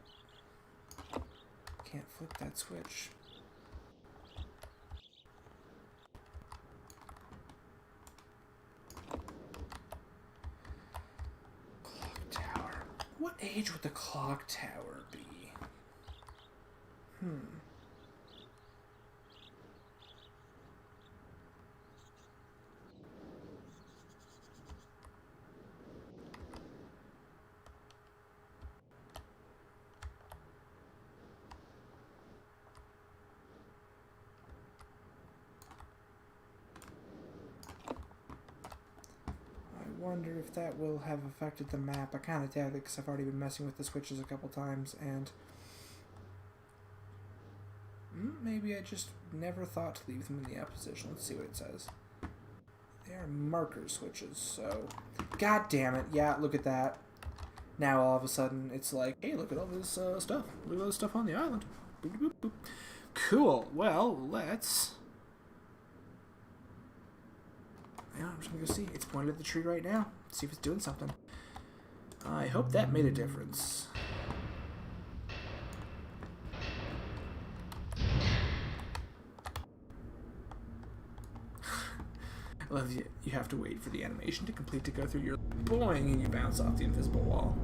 [SPEAKER 1] flip that switch. Clock tower. What age would the clock tower be? I wonder if that will have affected the map. I kind of doubt it because I've already been messing with the switches a couple times, and maybe I just never thought to leave them in the up position. Let's see what it says. They are marker switches, so... God damn it. Yeah, look at that. Now all of a sudden it's like, hey, look at all this stuff. Look at all this stuff on the island. Boop, boop, boop. Cool. Well, let's... Yeah, I'm just gonna go see. It's pointed at the tree right now. See if it's doing something. I hope that made a difference. I love you have to wait for the animation to complete to go through your boing and you bounce off the invisible wall.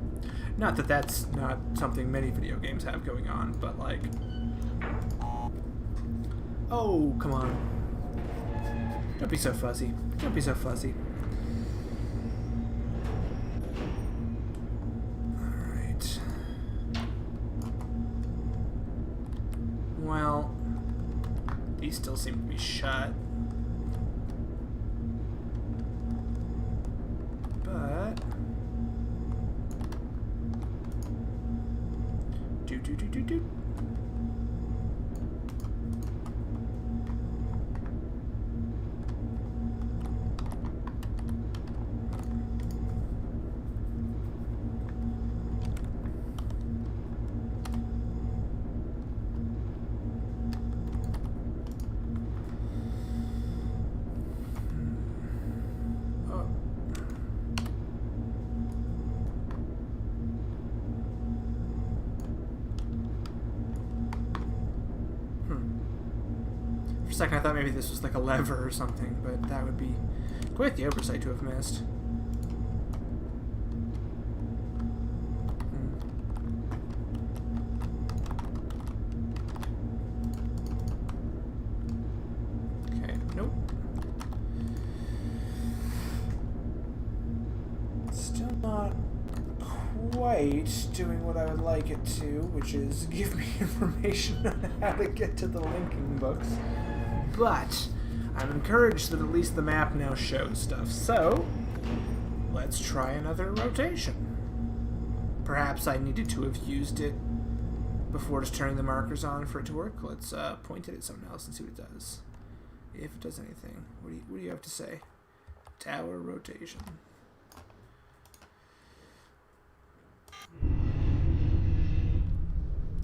[SPEAKER 1] Not that that's not something many video games have going on, but like... Oh, come on. Don't be so fuzzy. Don't be so fuzzy. Alright. Well, these still seem to be shut. But... Do. For a second I thought maybe this was like a lever or something, but that would be quite the oversight to have missed. Okay, nope. Still not quite doing what I would like it to, which is give me information on how to get to the linking books. But I'm encouraged that at least the map now shows stuff, so let's try another rotation. Perhaps I needed to have used it before just turning the markers on for it to work. Let's point it at something else and see what it does. If it does anything. What do you have to say? Tower rotation.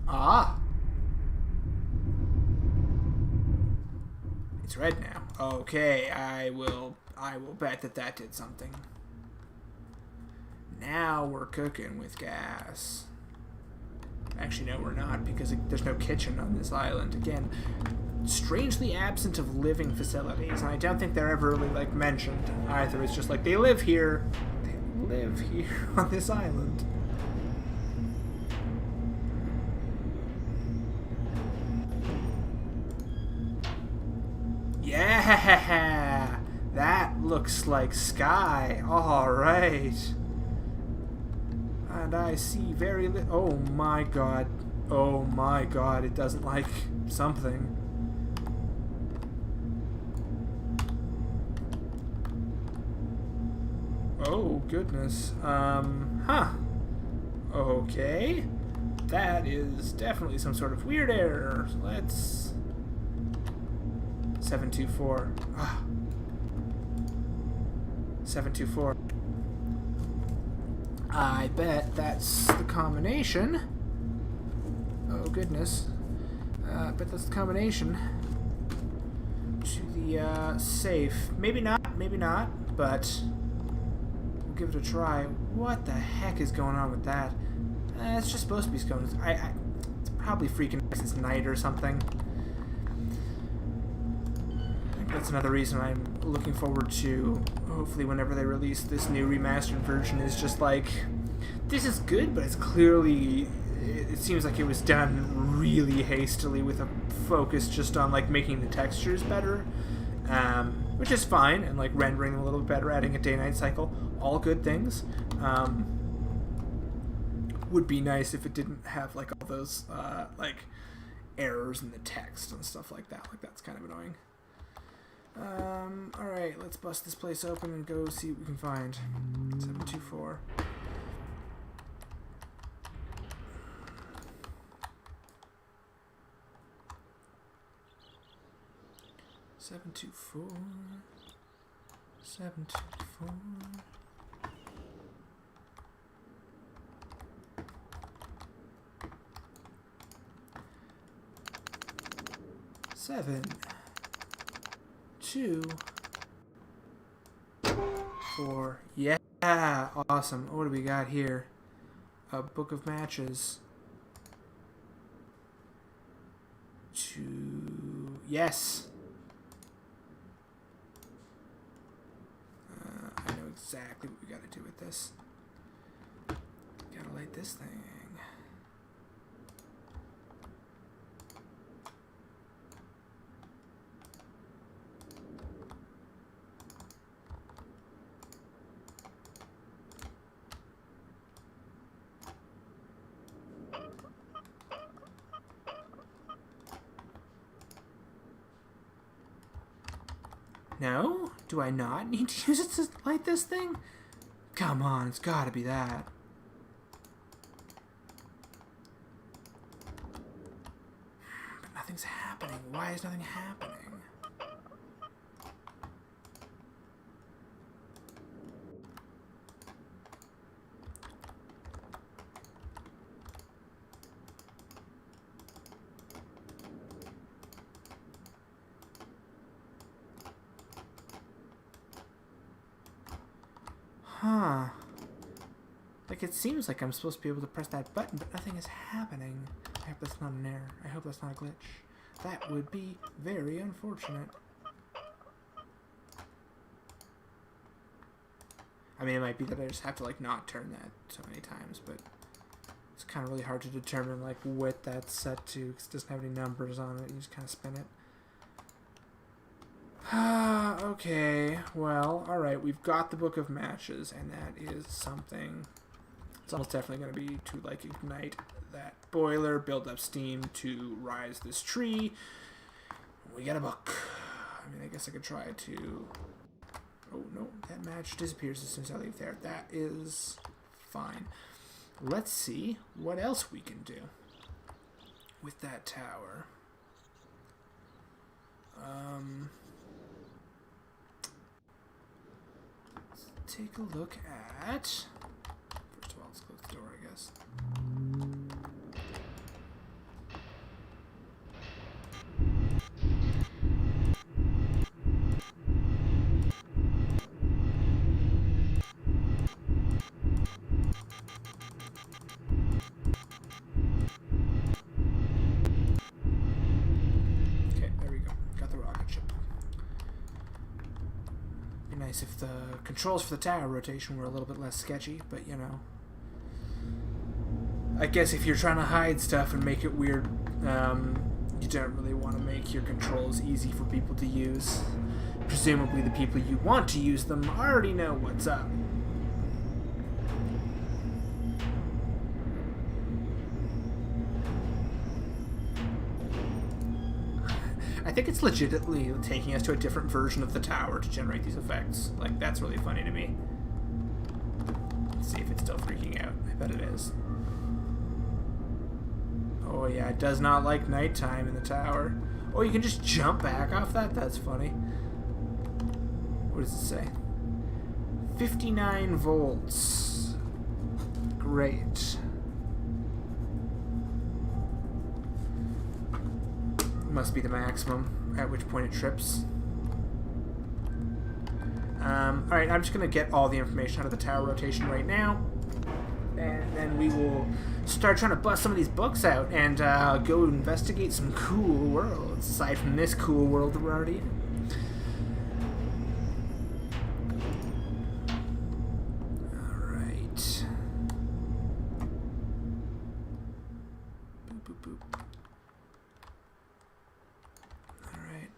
[SPEAKER 1] Ah! It's red now. Okay, I will bet that that did something. Now we're cooking with gas. Actually, no, we're not, because there's no kitchen on this island. Again, strangely absent of living facilities, and I don't think they're ever really, like, mentioned either. It's just like, they live here. They live here on this island. Yeah! That looks like sky. Alright. And I see very little. Oh my god. Oh my god. It doesn't like something. Oh goodness. Huh. Okay. That is definitely some sort of weird error. Let's... 724. Ah. 724. I bet that's the combination. Oh goodness. I bet that's the combination to the safe. Maybe not, but we'll give it a try. What the heck is going on with that? It's just supposed to be going. It's probably freaking it's night or something. That's another reason I'm looking forward to, hopefully whenever they release this new remastered version, is just like, this is good, but it's clearly, it seems like it was done really hastily with a focus just on like making the textures better, which is fine, and like rendering them a little bit better, adding a day-night cycle, all good things. Would be nice if it didn't have like all those like errors in the text and stuff like that. Like that's kind of annoying. Alright, let's bust this place open and go see what we can find. 724. Seven two four. 724. Seven. 2, 4. Yeah, awesome. What do we got here? A book of matches. 2. Yes. exactly what we gotta do with this. Gotta light this thing. No? Do I not need to use it to light this thing? Come on, it's gotta be that. But nothing's happening. Why is nothing happening? Huh. Like, it seems like I'm supposed to be able to press that button, but nothing is happening. I hope that's not an error. I hope that's not a glitch. That would be very unfortunate. I mean, it might be that I just have to, like, not turn that so many times, but it's kind of really hard to determine, like, what that's set to, because it doesn't have any numbers on it. You just kind of spin it. Okay, well, alright, we've got the Book of Matches, and that is something. It's almost definitely going to be to, like, ignite that boiler, build up steam to rise this tree. We got a book. I mean, I guess I could try to... Oh, no, that match disappears as soon as I leave there. That is fine. Let's see what else we can do with that tower. Let's take a look at... First of all, let's close the door, I guess. Okay, there we go. Got the rocket ship. Be nice if the controls for the tower rotation were a little bit less sketchy, but you know. I guess if you're trying to hide stuff and make it weird, you don't really want to make your controls easy for people to use. Presumably the people you want to use them already know what's up. I think it's legitimately taking us to a different version of the tower to generate these effects. Like, that's really funny to me. Let's see if it's still freaking out. I bet it is. Oh yeah, it does not like nighttime in the tower. Oh, you can just jump back off that? That's funny. What does it say? 59 volts. Great. Must be the maximum, at which point it trips. Alright, I'm just going to get all the information out of the tower rotation right now. And then we will start trying to bust some of these books out and go investigate some cool worlds, aside from this cool world that we're already in. Alright. Boop, boop, boop. Alright.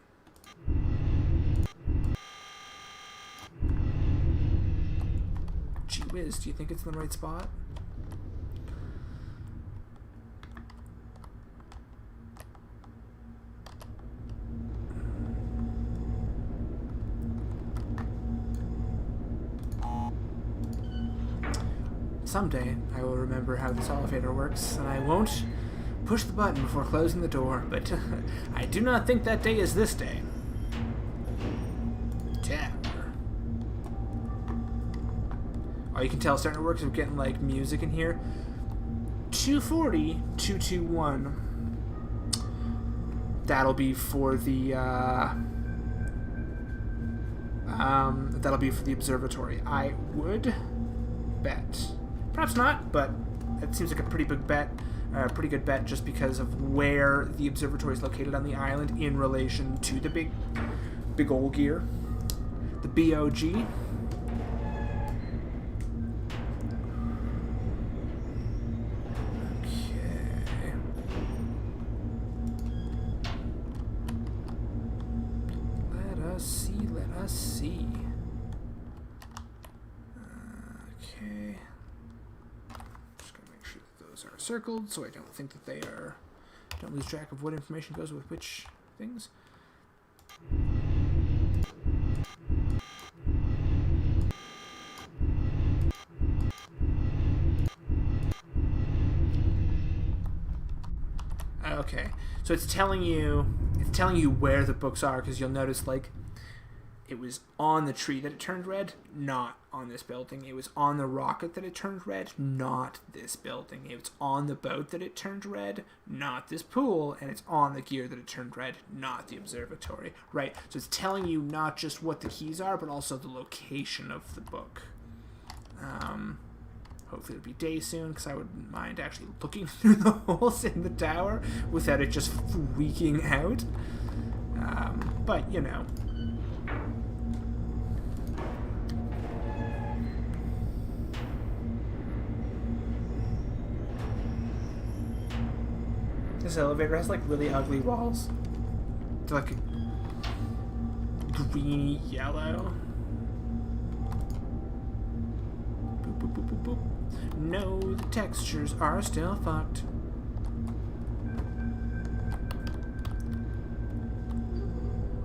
[SPEAKER 1] Gee whiz, do you think it's in the right spot? Someday, I will remember how this elevator works, and I won't push the button before closing the door, but I do not think that day is this day. Tower. Oh, you can tell it's starting to work, so we're getting, like, music in here. 240, 221. That'll be for the, that'll be for the observatory. I would bet. Perhaps not, but it seems like a pretty big bet, pretty good bet, just because of where the observatory is located on the island in relation to the big old gear, the BOG. are circled, so I don't think that they are... Don't lose track of what information goes with which things. Okay, so it's telling you where the books are, because you'll notice, like, it was on the tree that it turned red, not on this building. It was on the rocket that it turned red, not this building. It was on the boat that it turned red, not this pool. And it's on the gear that it turned red, not the observatory. Right? So it's telling you not just what the keys are, but also the location of the book. Hopefully it'll be day soon, because I wouldn't mind actually looking through the holes in the tower without it just freaking out. But, you know... This elevator has, like, really ugly walls. They're, like, greeny yellow. Boop, boop, boop, boop, boop. No, the textures are still fucked.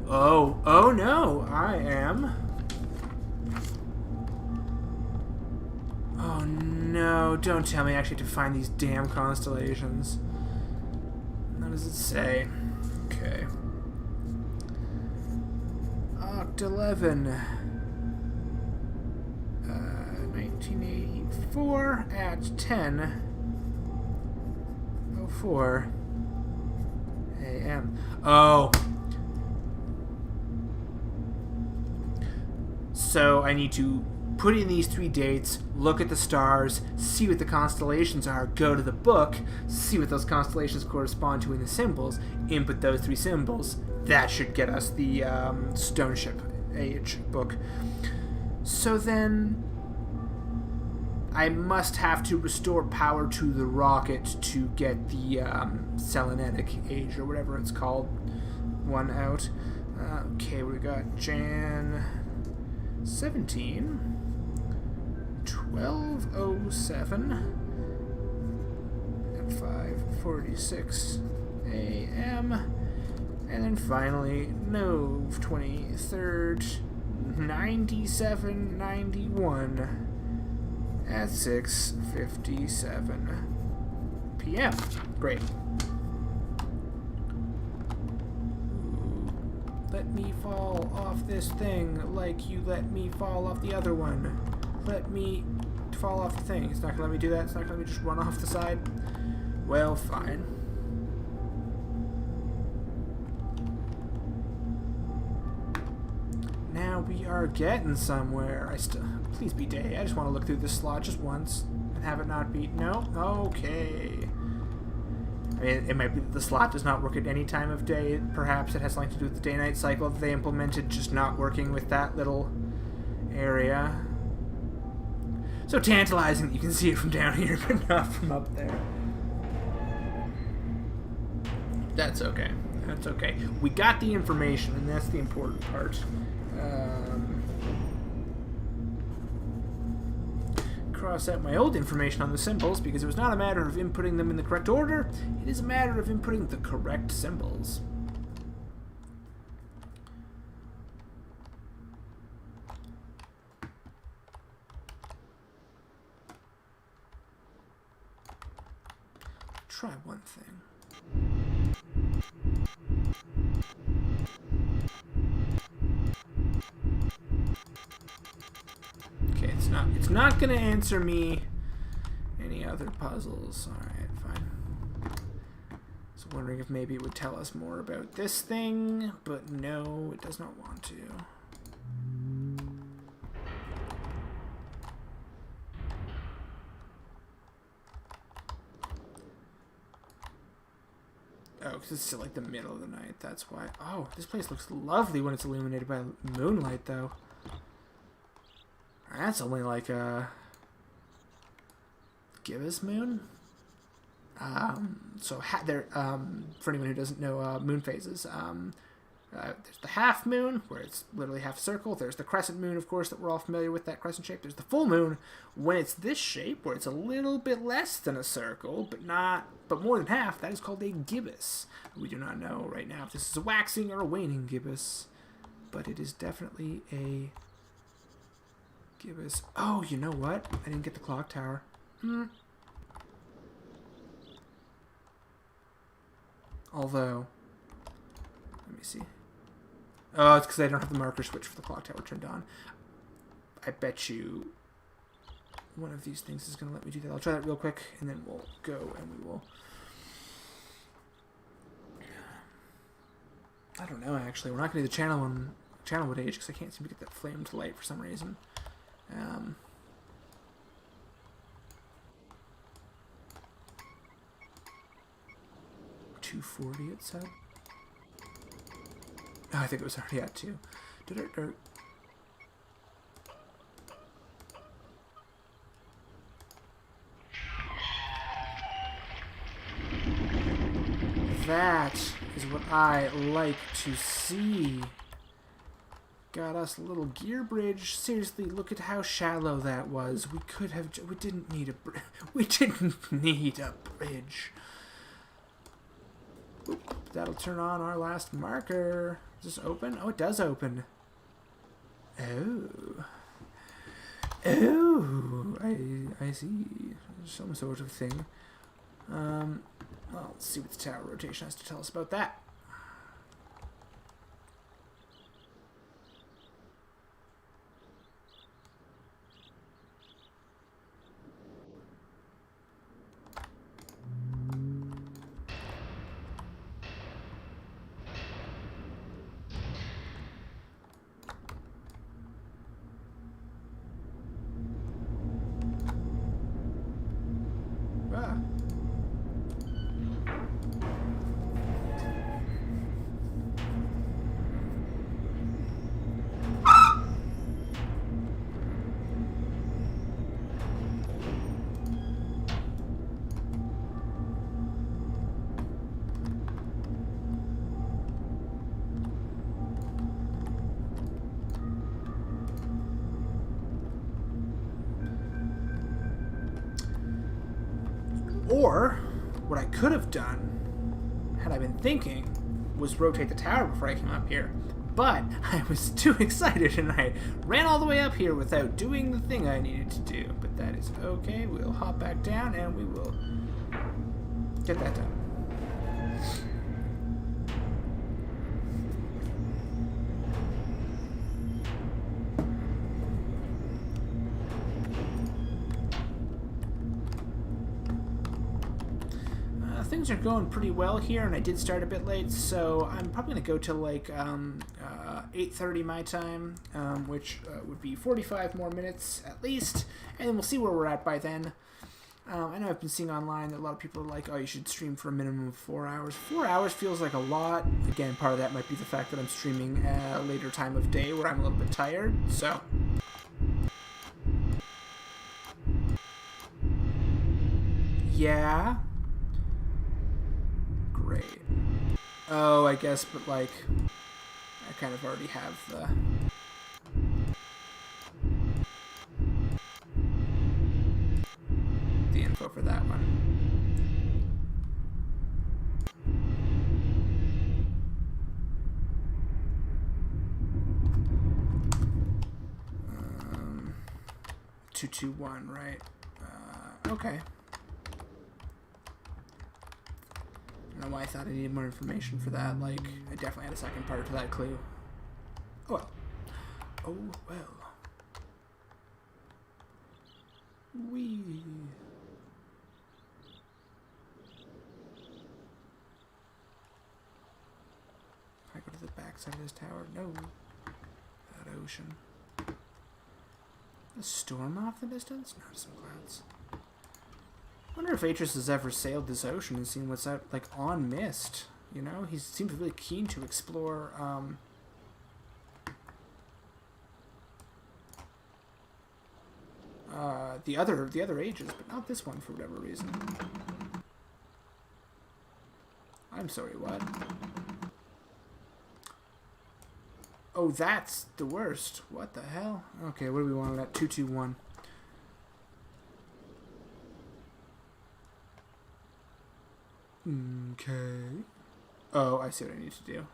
[SPEAKER 1] Oh no, I am. Oh no, don't tell me I actually have to find these damn constellations. What does it say? Okay. Oct 11. 1984 at 10:04 a.m. Oh. So I need to put in these 3 dates, look at the stars, see what the constellations are, go to the book, see what those constellations correspond to in the symbols, input those 3 symbols. That should get us the Stone Ship Age book. So then I must have to restore power to the rocket to get the Selenetic Age, or whatever it's called, one out. Okay, we got Jan 17, 12:07 at 5:46 a.m. And then finally, Nov 23rd, 9791 at 6:57 p.m. Great. Let me fall off this thing like you let me fall off the other one. Let me fall off the thing. It's not gonna let me do that. It's not gonna let me just run off the side. Well, fine. Now we are getting somewhere. Please be day. I just want to look through this slot just once and have it not be... No? Okay. I mean, it might be that the slot does not work at any time of day. Perhaps it has something to do with the day-night cycle that they implemented, just not working with that little area. So tantalizing that you can see it from down here, but not from up there. That's okay. That's okay. We got the information, and that's the important part. Cross out my old information on the symbols, because it was not a matter of inputting them in the correct order. It is a matter of inputting the correct symbols. Try one thing. Okay, it's not gonna answer me any other puzzles. Alright, fine. I was wondering if maybe it would tell us more about this thing, but no, it does not want to. Oh, because it's still like the middle of the night, that's why. Oh, this place looks lovely when it's illuminated by moonlight, though. That's only like a gibbous moon. So for anyone who doesn't know moon phases, There's the half moon, where it's literally half circle. There's the crescent moon, of course, that we're all familiar with, that crescent shape. There's the full moon, when it's this shape, where it's a little bit less than a circle, but more than half. That is called a gibbous. We do not know right now if this is a waxing or a waning gibbous, but it is definitely a gibbous. Oh, you know what? I didn't get the clock tower. Although, let me see. Oh, it's because I don't have the marker switch for the clock tower turned on. I bet you one of these things is going to let me do that. I'll try that real quick, and then we'll go and we will... I don't know, actually. We're not going to do the channel wood age, because I can't seem to get that flame to light for some reason. 240 it said. Oh, I think it was already at 2. Dirt. That is what I like to see. Got us a little gear bridge. Seriously, look at how shallow that was. We didn't need a bridge. Oop, that'll turn on our last marker. Does this open? Oh, it does open. Oh, I see. Some sort of thing. Well, let's see what the tower rotation has to tell us about that. Or, what I could have done, had I been thinking, was rotate the tower before I came up here. But I was too excited and I ran all the way up here without doing the thing I needed to do. But that is okay. We'll hop back down and we will get that done. Things are going pretty well here, and I did start a bit late, so I'm probably going to go till like 8:30 my time, which would be 45 more minutes at least, and then we'll see where we're at by then. I know I've been seeing online that a lot of people are like, oh, you should stream for a minimum of 4 hours. 4 hours feels like a lot. Again, part of that might be the fact that I'm streaming at a later time of day where I'm a little bit tired, so... Yeah... Great. Oh, I guess, but like, I kind of already have the info for that one. Um, 221, right? Okay. I don't know why I thought I needed more information for that. Like, I definitely had a second part to that clue. Oh well. Oh well. Wee. If I go to the back side of this tower, no. That ocean. A storm off the distance? No, some clouds. I wonder if Atris has ever sailed this ocean and seen what's out, like, on Myst. You know, he seems really keen to explore, the other ages, but not this one for whatever reason. I'm sorry, what? Oh, that's the worst. What the hell? Okay, what do we want at 221? Okay. Oh, I see what I need to do.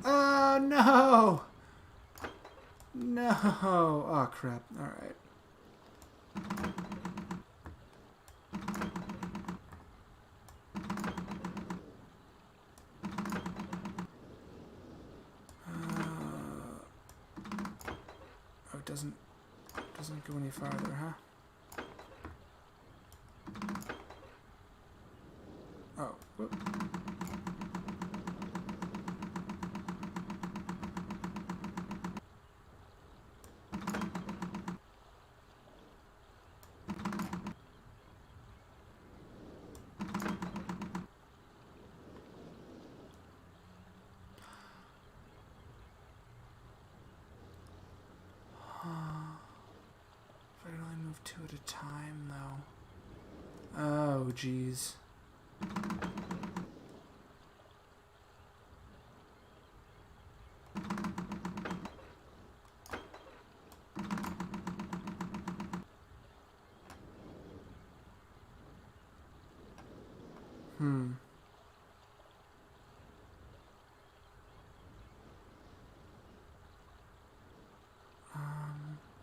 [SPEAKER 1] Oh, no! No! Oh, crap. Alright. Oh, it doesn't go any farther, huh? Oh, whoop. If I could only move 2 at a time, though. Oh, jeez.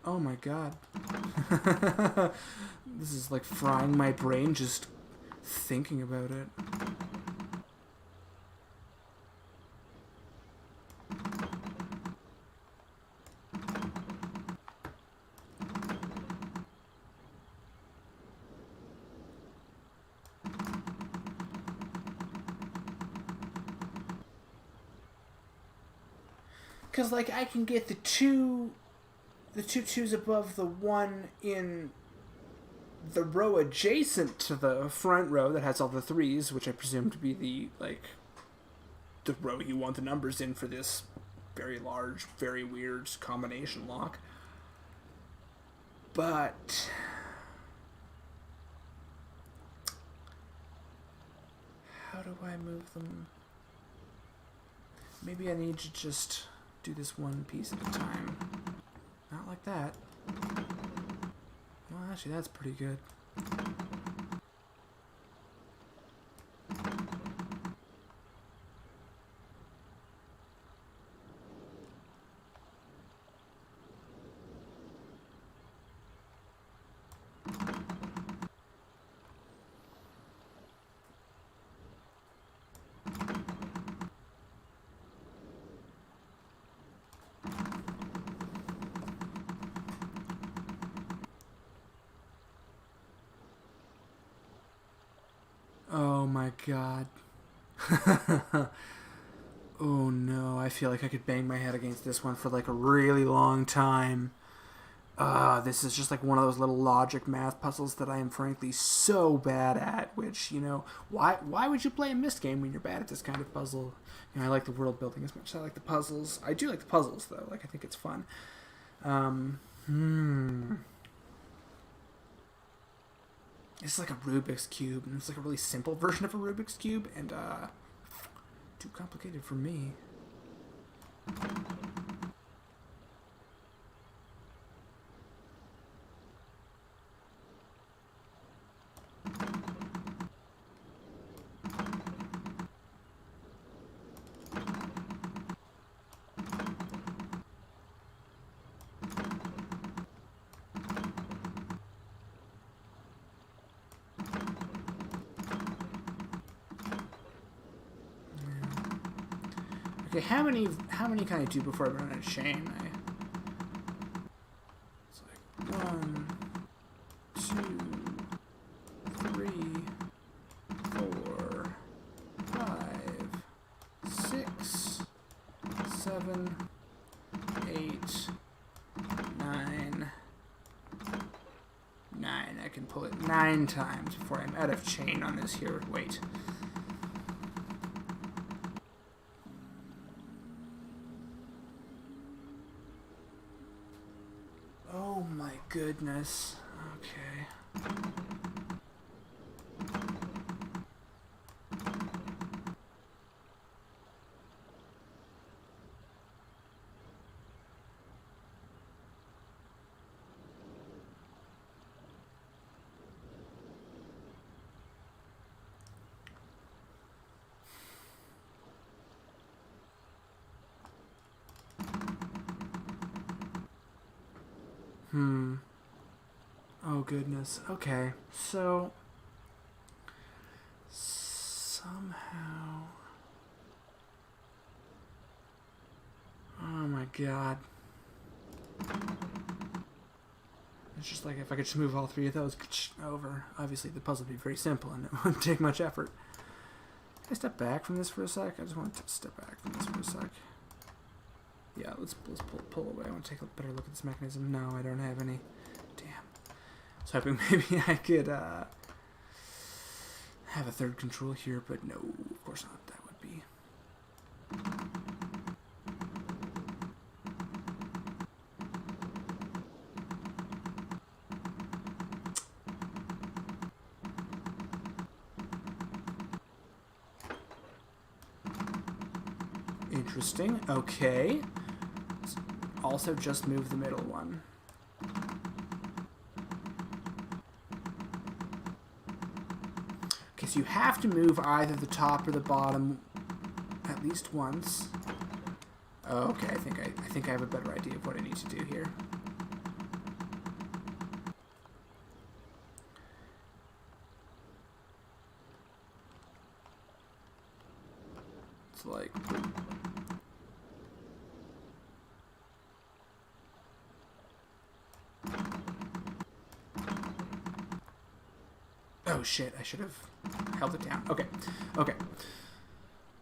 [SPEAKER 1] Oh my god. This is like frying my brain just thinking about it. Because, like, I can get the two twos above the one in the row adjacent to the front row that has all the threes, which I presume to be the row you want the numbers in for this very large, very weird combination lock. But how do I move them? Maybe I need to just do this one piece at a time. Not like that. Well, actually, that's pretty good. Oh my god. Oh no, I feel like I could bang my head against this one for like a really long time. This is just like one of those little logic math puzzles that I am frankly so bad at, which, you know, why would you play a Myst game when you're bad at this kind of puzzle? You know, I like the world building as much as I like the puzzles. I do like the puzzles, though. Like, I think it's fun. It's like a Rubik's Cube, and it's like a really simple version of a Rubik's Cube, and, too complicated for me. Okay, how many can I do before I run out of chain? It's like 1, 2, 3, 4, 5, 6, 7, 8, 9. 9. I can pull it 9 times before I'm out of chain on this here. Wait. Oh my goodness. Okay. Oh, goodness. Okay. So, somehow... Oh, my God. It's just like if I could just move all three of those over. Obviously, the puzzle would be very simple and it wouldn't take much effort. Can I step back from this for a sec? I just want to step back from this for a sec. Yeah, let's pull away. I want to take a better look at this mechanism. No, I don't have any. Damn. I was hoping maybe I could have a third control here, but no, of course not. That would be... Interesting. Okay. Let's also just move the middle one. Okay, so you have to move either the top or the bottom at least once. Okay, I think I have a better idea of what I need to do here. It's like... Oh shit, I should have held it down. Okay, okay.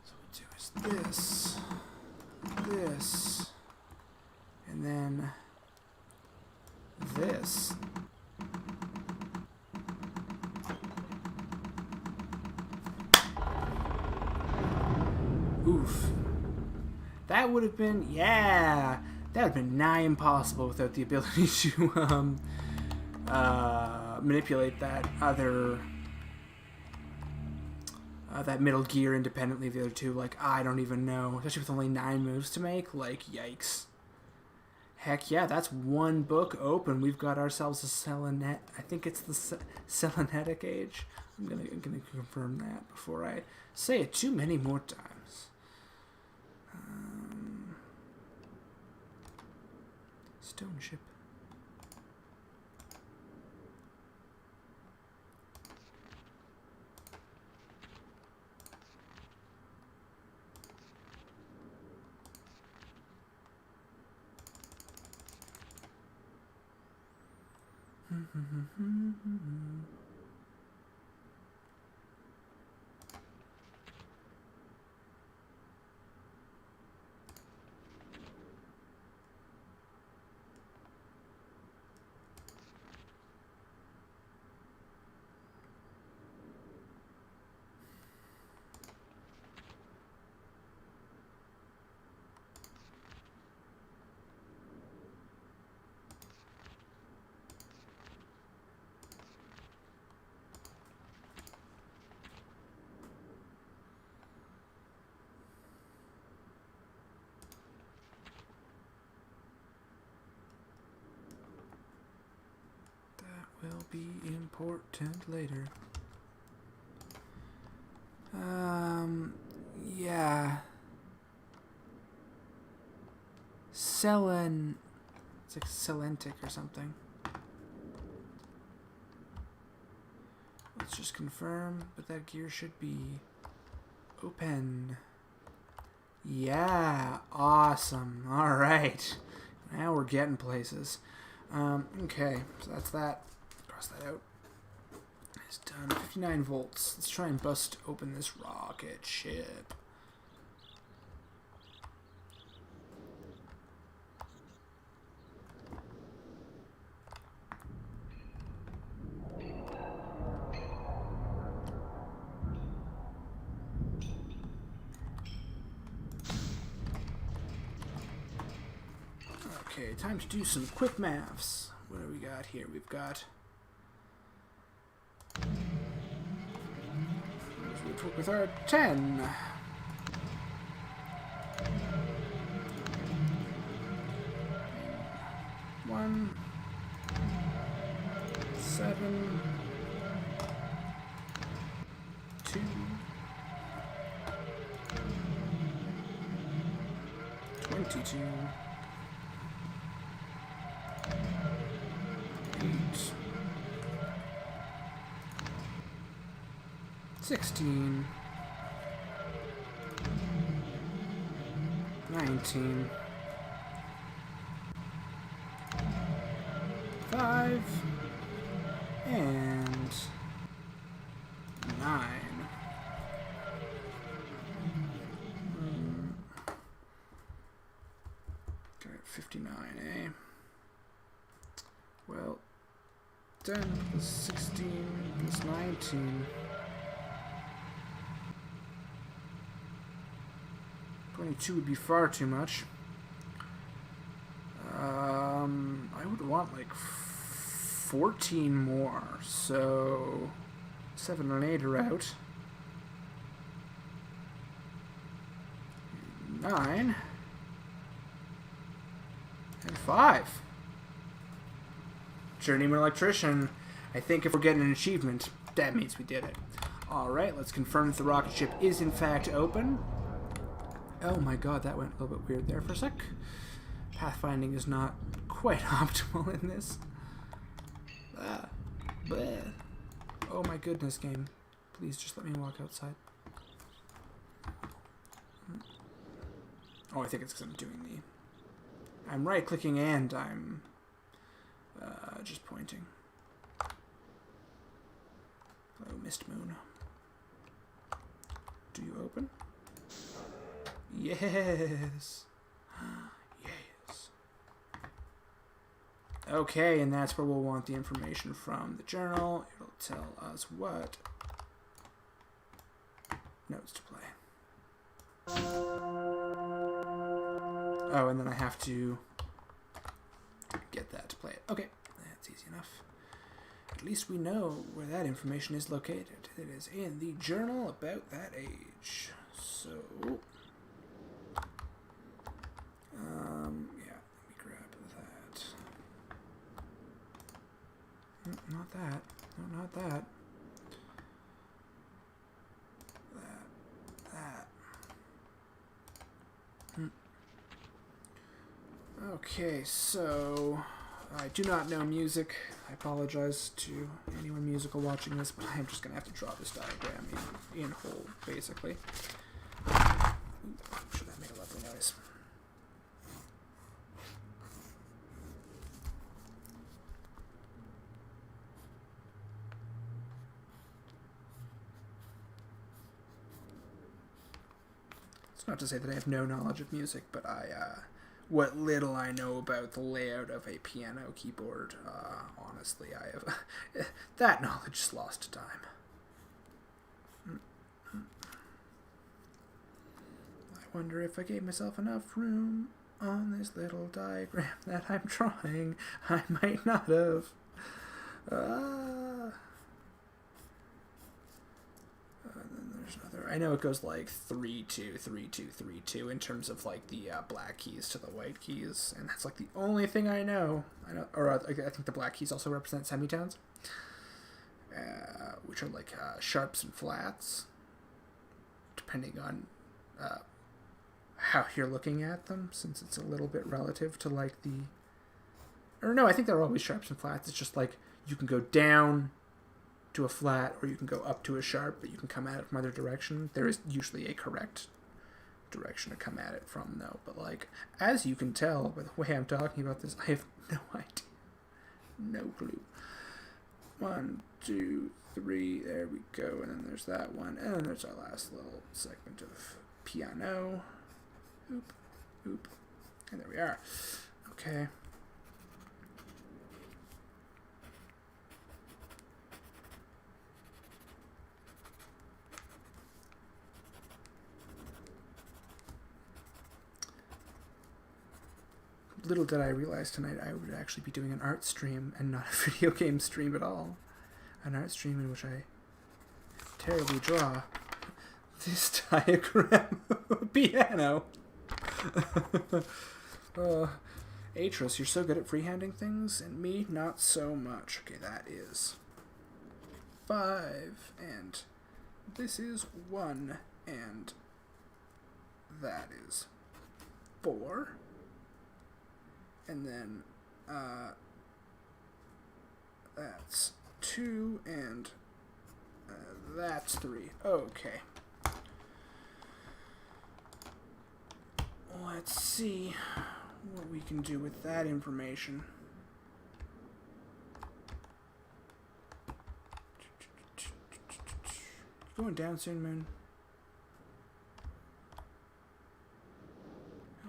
[SPEAKER 1] So what we'll do is this, and then this. Oof. That would have been, yeah, that would have been nigh impossible without the ability to manipulate that other, that middle gear independently of the other two. Like, I don't even know, especially with only 9 moves to make. Like, yikes. Heck yeah, that's one book open. We've got ourselves a Selenet. I think it's the Selenetic Age. I'm gonna confirm that before I say it too many more times. Stone ship. Will be important later. Yeah. Selen. It's like Selentic or something. Let's just confirm, but that gear should be open. Yeah, awesome. All right. Now we're getting places. Okay, so that's that. Cross that out. It's done. 59 volts. Let's try and bust open this rocket ship. Okay, time to do some quick maths. What do we got here? We've got... We took with our 10. 1, 7, 2, 22. 16, 19, 5, and 9. Got 59, eh? Well, 10 plus 16 plus 19. 22 would be far too much. I would want like 14 more, so 7 and 8 are out. 9 and 5. Journeyman Electrician. I think if we're getting an achievement, that means we did it. Alright, let's confirm that the rocket ship is in fact open. Oh my god, that went a little bit weird there for a sec. Pathfinding is not quite optimal in this. Bleh. Oh my goodness, game. Please just let me walk outside. Oh, I think it's because I'm doing the... I'm right-clicking and I'm just pointing. Hello, Myst Moon. Do you open? Yes. Yes. Okay, and that's where we'll want the information from the journal. It'll tell us what notes to play. Oh, and then I have to get that to play it. Okay, that's easy enough. At least we know where that information is located. It is in the journal about that age. So... yeah, let me grab that. Not that. No, not that. That. Okay, so I do not know music. I apologize to anyone musical watching this, but I'm just going to have to draw this diagram in whole, basically. Ooh, I'm sure that made a lovely noise. It's not to say that I have no knowledge of music, but what little I know about the layout of a piano keyboard, honestly, I have that knowledge is lost to time. I wonder if I gave myself enough room on this little diagram that I'm drawing. I might not have. I know it goes like 3, 2, 3, 2, 3, 2 in terms of like the black keys to the white keys, and that's like the only thing I know. I think the black keys also represent semitones, which are like sharps and flats, depending on how you're looking at them, since it's a little bit relative to like the. Or no, I think they're always sharps and flats. It's just like you can go down to a flat, or you can go up to a sharp, but you can come at it from either direction. There is usually a correct direction to come at it from, though. But like, as you can tell by the way I'm talking about this, I have no idea, no clue. 1, 2, 3, there we go, and then there's that one, and then there's our last little segment of piano. Oop, oop, and there we are. Okay. Little did I realize tonight I would actually be doing an art stream and not a video game stream at all. An art stream in which I terribly draw this diagram of piano. Atros, you're so good at freehanding things, and me, not so much. Okay, that is 5, and this is 1, and that is 4. And then, that's 2, and That's 3. Okay. Let's see what we can do with that information. Going down soon, Moon.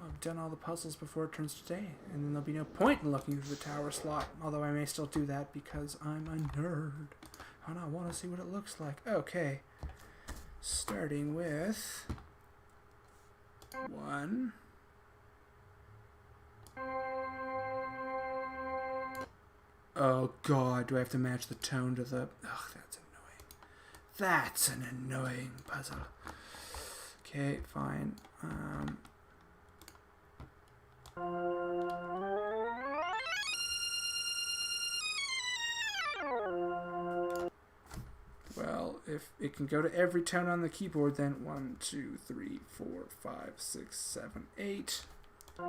[SPEAKER 1] I've done all the puzzles before it turns to day, and then there'll be no point in looking through the tower slot, although I may still do that because I'm a nerd. And I want to see what it looks like. Okay. Starting with 1. Oh god, do I have to match the tone to the... Ugh, that's annoying. That's an annoying puzzle. Okay, fine. Well, if it can go to every tone on the keyboard, then 1, 2, 3, 4, 5, 6, 7, 8. 2, 3.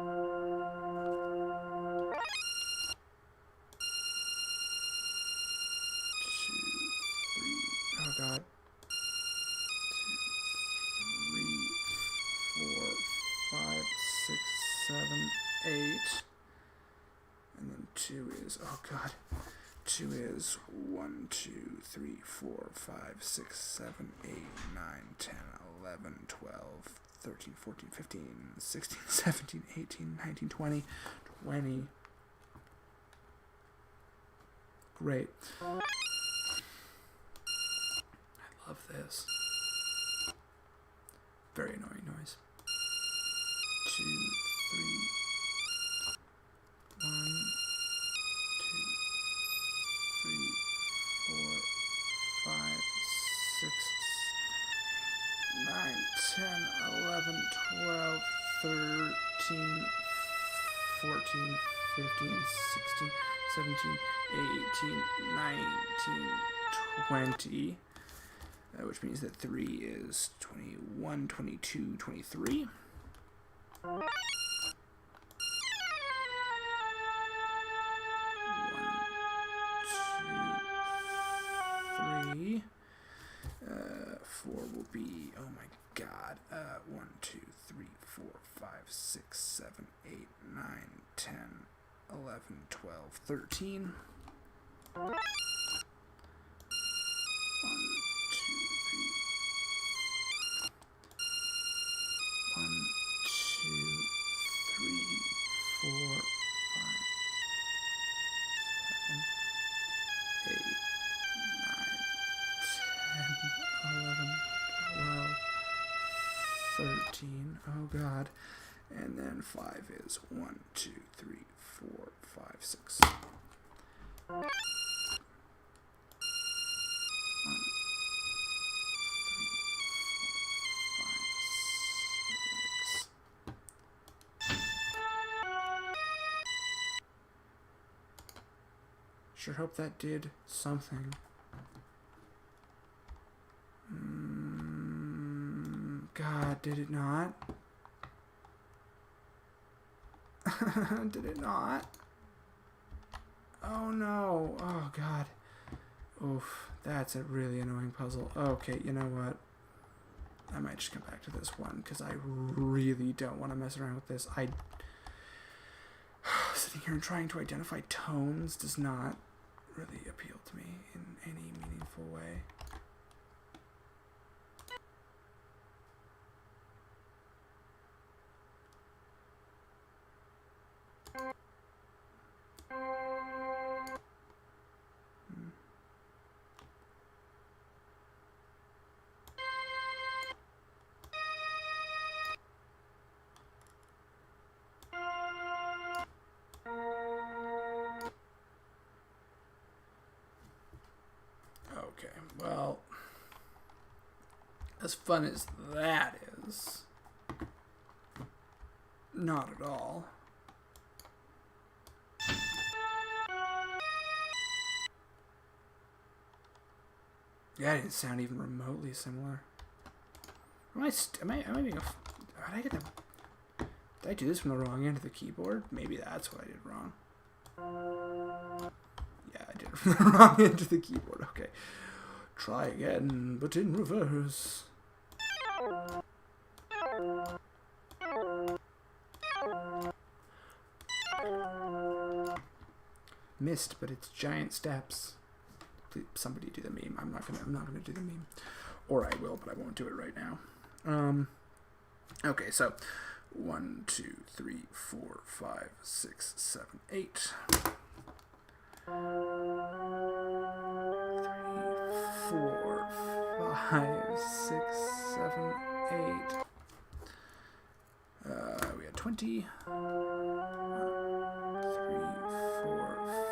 [SPEAKER 1] Oh god. 2, 3, 4, 5, 6, 7, 8. And then 2 is, oh god. 2 is 1, 2, 3, 4, 5, 6, 7, 8, 9, 10, 11, 12, 13, 14, 15, 16, 17, 18, 19, 20, 20. Great. I love this. Very annoying noise. 2, 3, 1, 2, 3, 4, 5, 6, 9, 10, 11, 12, 13, 14, 15, 16, 17, 18, 19, 20. Which means that 3 is 21, 22, 23. 1, 2, 3. 4 will be, oh my god, 1, 2, 3, 4, 5, 6, 7, 8, 9, 10, 11, 12, 13. 1, 2, 4, 5, 7, 8, 9, 10, 11, 12, 13. Oh god. And then 5 is 1, 2, 3, 4, 5, 6. 1, 3, 4, 5, 6. Sure hope that did something. God, did it not? Did it not? Oh no. Oh god. Oof. That's a really annoying puzzle. Okay, you know what? I might just come back to this one because I really don't want to mess around with this. Sitting here and trying to identify tones does not really appeal to me in any meaningful way. Okay, well, as fun as that is, not at all. Yeah, it didn't sound even remotely similar. Am I being a... Did I do this from the wrong end of the keyboard? Maybe that's what I did wrong. Yeah, I did it from the wrong end of the keyboard. Okay. Try again, but in reverse. Myst, but it's giant steps. Please, somebody do the meme. I'm not gonna do the meme, or I will, but I won't do it right now. Okay, so 1, 2, 3, 4, 5, 6, 7, 8. 3, 4, 5, 6, 7, 8. We had 20. 3, 4,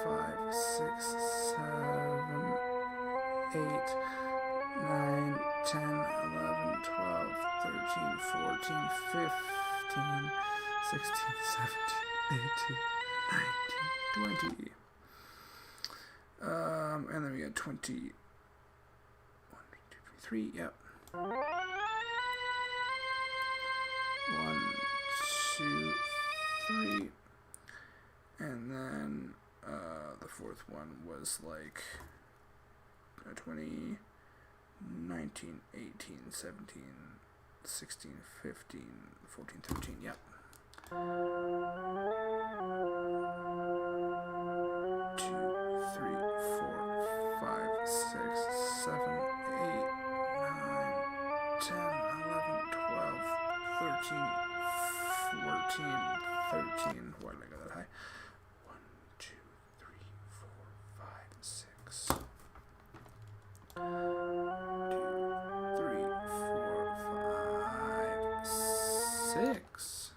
[SPEAKER 1] 5, 6, 7, 8, 9, 10, 11, 12, 13, 14, 15, 16, 17, 18, 19, 20. And then we got 20. 1, 2, 3, yep. 1, 2, 3. And then the fourth one was like 20, 19, 18, 17, 16, 15, 14, 13, yep. 2, 3, 4, 5, 6, 7, 8, 9, 10, 11, 12, 13, 14, 13. Why did I go that high? 1, 2, 3, 4, 5, 6. 2, 3, 4, 5, 6.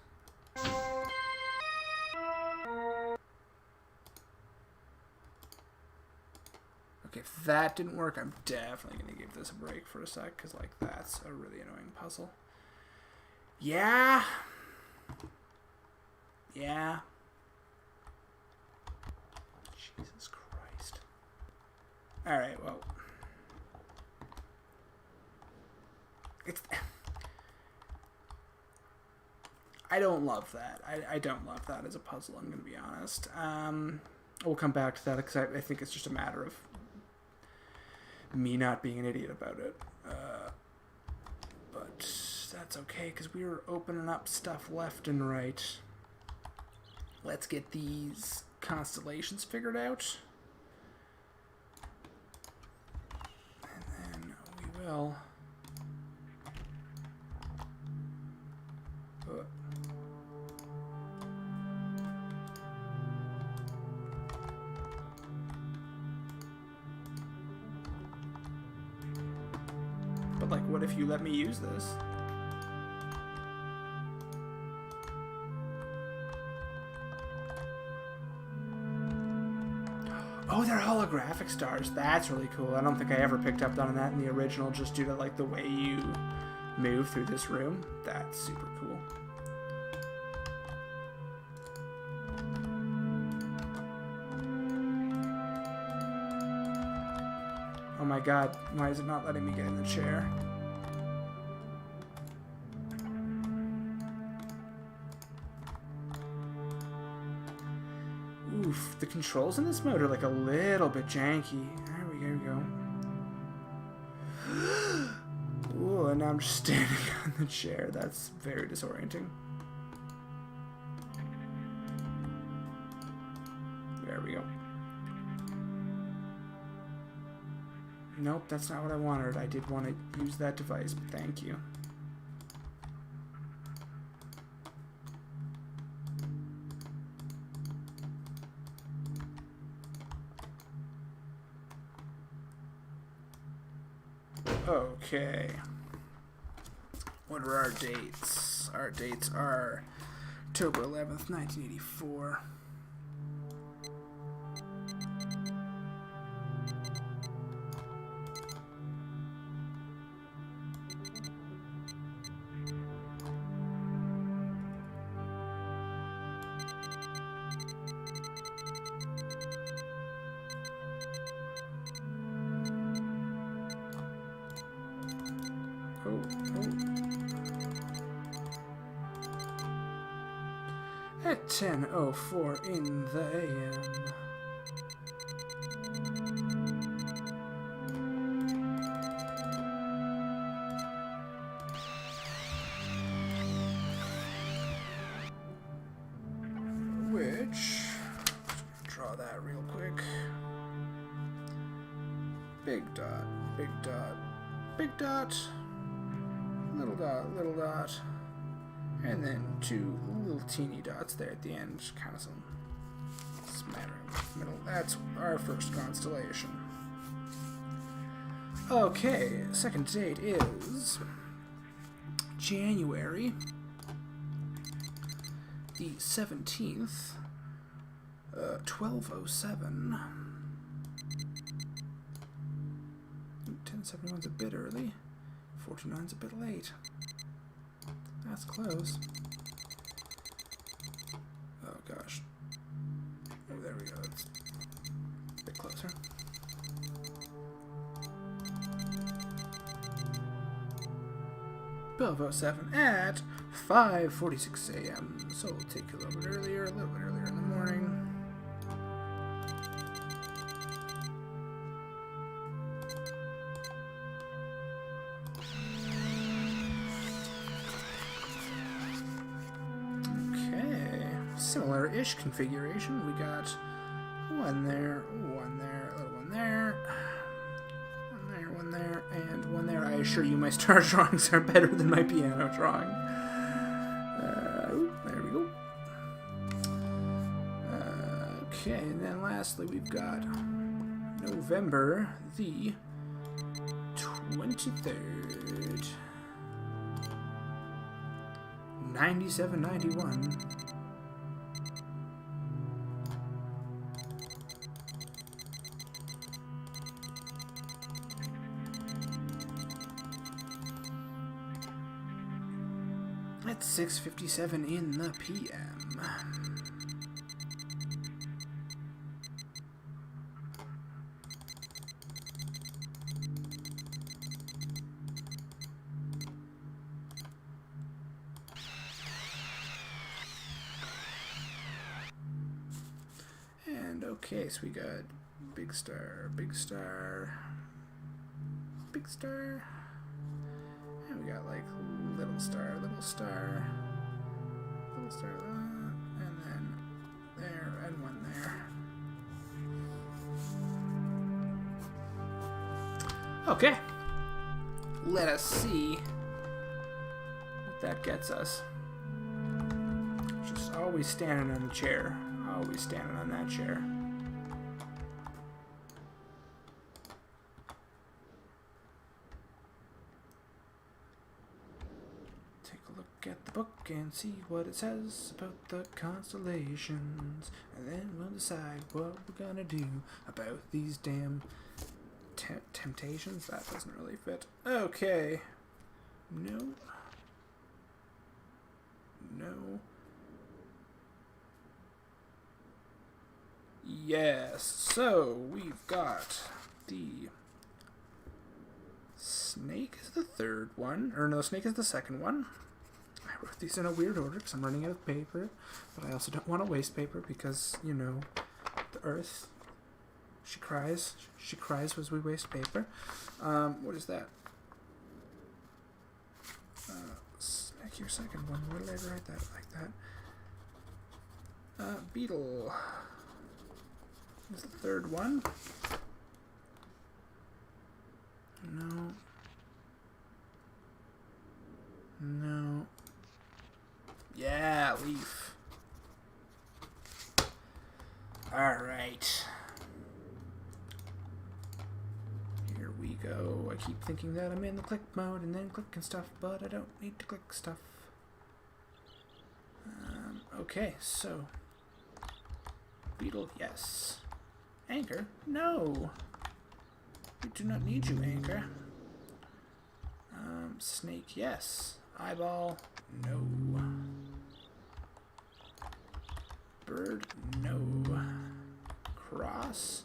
[SPEAKER 1] Okay, if that didn't work, I'm definitely going to give this a break for a sec, because, like, that's a really annoying puzzle. Yeah. Yeah. Jesus Christ. Alright, well. I don't love that. I don't love that as a puzzle, I'm going to be honest. We'll come back to that, because I think it's just a matter of me not being an idiot about it. But that's okay, because we were opening up stuff left and right. Let's get these constellations figured out. And then we will... But, like, what if you let me use this? Oh, they're holographic stars. That's really cool. I don't think I ever picked up on that in the original, just due to, like, the way you move through this room. That's super cool. Oh my god, why is it not letting me get in the chair? Oof, the controls in this mode are like a little bit janky. There we go. Ooh, and now I'm just standing on the chair. That's very disorienting. There we go. Nope, that's not what I wanted. I did want to use that device, but thank you. Okay. What are our dates? Our dates are October 11th, 1984. At 10:04 in the AM. draw that real quick. Big dot, big dot, big dot, little dot, and then two little teeny dots there at the end, kind of some smattering of middle. That's our first constellation. Okay, second date is January the 17th, 1207. 1071's a bit early. 429's a bit late. That's close. Oh gosh. Oh, there we go. It's a bit closer. .1207 at 5:46 a.m. So we'll take a little bit earlier in the morning. Okay, similar-ish configuration. We got one there, one there, a little one there. One there, and one there. I assure you my star drawings are better than my piano drawing. There we go. Okay, and then lastly we've got November the 23rd. 9791. It's 6:57 in the PM. And okay, so we got big star, big star, big star. And we got like little star, little star, little star, and then there, and one there. Okay. Let us see what that gets us. Just always standing on the chair. Always standing on that chair. Get the book and see what it says about the constellations, and then we'll decide what we're gonna do about these damn temptations. That doesn't really fit. Okay. No. No. Yes. So we've got the snake is the third one, or no, snake is the second one. I wrote these in a weird order because I'm running out of paper, but I also don't want to waste paper because, you know, the earth, she cries as we waste paper. What is that? Snake, your second one. Where did I write that like that? Beetle is the third one. No. No. Yeah, leaf. Alright. Here we go. I keep thinking that I'm in the click mode and then clicking stuff, but I don't need to click stuff. Okay, so. Beetle, yes. Anchor, no. We do not need you, Anchor. Snake, yes. Eyeball, no. Bird, no. Cross,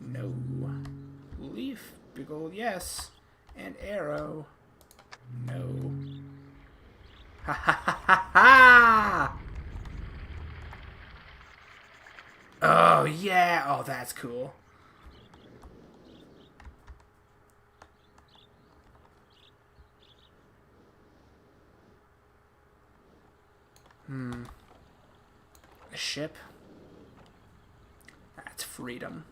[SPEAKER 1] no. Leaf, big old yes. And arrow, no. Ha ha ha ha ha! Oh, yeah. Oh, that's cool. A ship. freedom.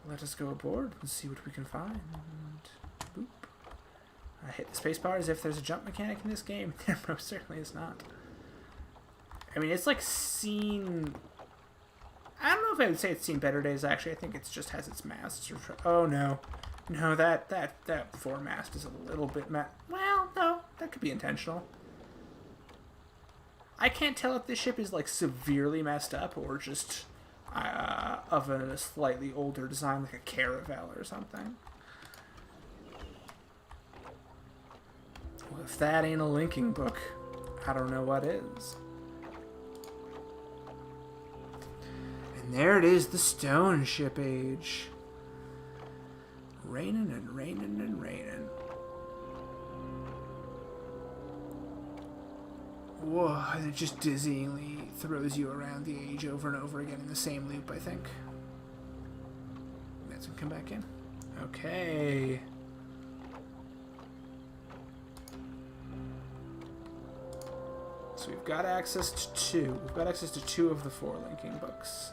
[SPEAKER 1] Let us go aboard and see what we can find. Boop. I hit the spacebar as if there's a jump mechanic in this game. There most certainly is not. I mean, it's like seen... I don't know if I would say it's seen better days, actually. I think it just has its masts. Oh, no. No, that foremast is a little bit... Well, no, that could be intentional. I can't tell if this ship is, like, severely messed up or just of a slightly older design, like a Caravel or something. Well, if that ain't a linking book, I don't know what is. And there it is, the Stone Ship Age. Raining and raining and raining. Whoa, and it just dizzyingly throws you around the age over and over again in the same loop, I think. That's gonna come back in. Okay. So we've got access to two. We've got access to two of the 4 linking books.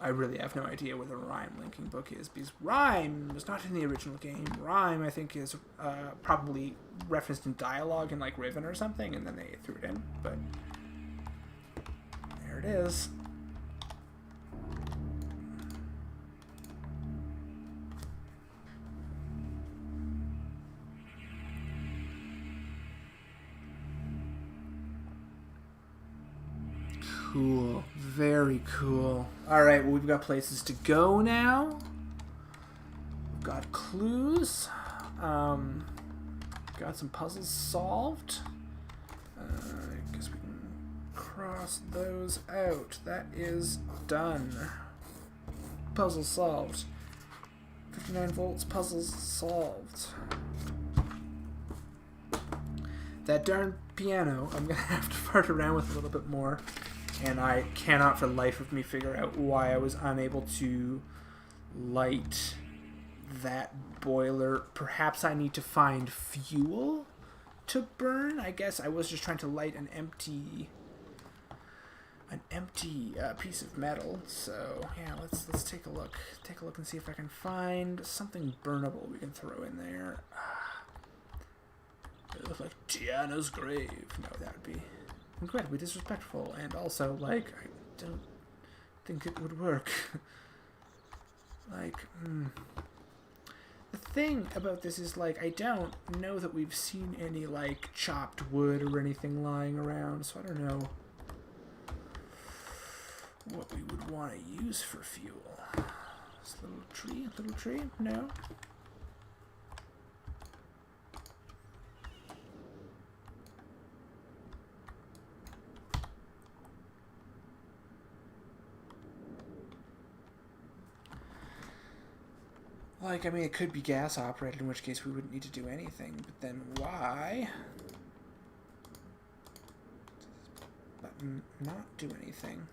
[SPEAKER 1] I really have no idea where the Rhyme linking book is, because Rhyme was not in the original game. Rhyme, I think, is probably referenced in dialogue in, like, Riven or something, and then they threw it in, but there it is. Cool. Very cool. Alright, well, we've got places to go now. We've got clues. Got some puzzles solved. I guess we can cross those out. That is done. Puzzle solved. 59 volts, puzzles solved. That darn piano, I'm going to have to fart around with a little bit more. And I cannot for the life of me figure out why I was unable to light that boiler. Perhaps I need to find fuel to burn. I guess I was just trying to light an empty piece of metal. So yeah, let's take a look. Take a look and see if I can find something burnable we can throw in there. It looks like Tiana's grave. No, that would be incredibly disrespectful, and also, like, I don't think it would work. Like, The thing about this is, like, I don't know that we've seen any, like, chopped wood or anything lying around, so I don't know what we would want to use for fuel. This little tree? No? Like, I mean, it could be gas operated, in which case we wouldn't need to do anything, but then why? But not do anything.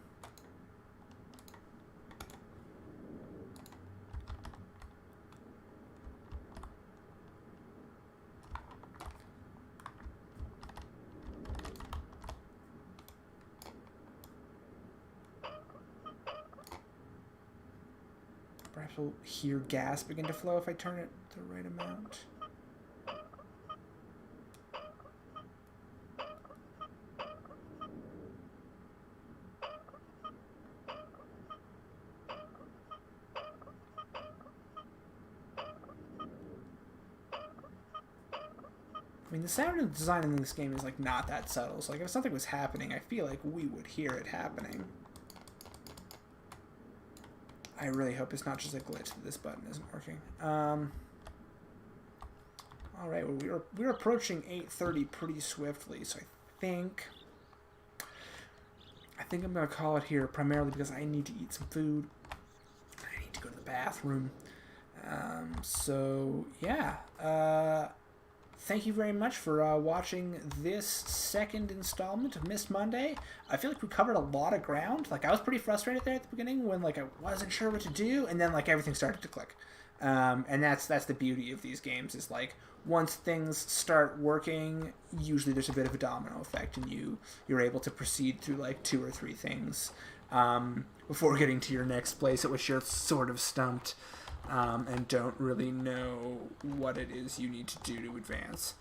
[SPEAKER 1] Perhaps we'll hear gas begin to flow if I turn it the right amount. I mean, the sound and design in this game is, like, not that subtle, so, like, if something was happening, I feel like we would hear it happening. I really hope it's not just a glitch that this button isn't working. Alright, well, we're approaching 8:30 pretty swiftly, so I think I'm going to call it here, primarily because I need to eat some food. I need to go to the bathroom. So, yeah. Thank you very much for watching this second installment of Myst Monday. I feel like we covered a lot of ground. Like, I was pretty frustrated there at the beginning when, like, I wasn't sure what to do, and then, like, everything started to click. And that's the beauty of these games, is like once things start working, usually there's a bit of a domino effect, and you're able to proceed through like 2 or 3 things before getting to your next place at which you're sort of stumped and don't really know what it is you need to do to advance.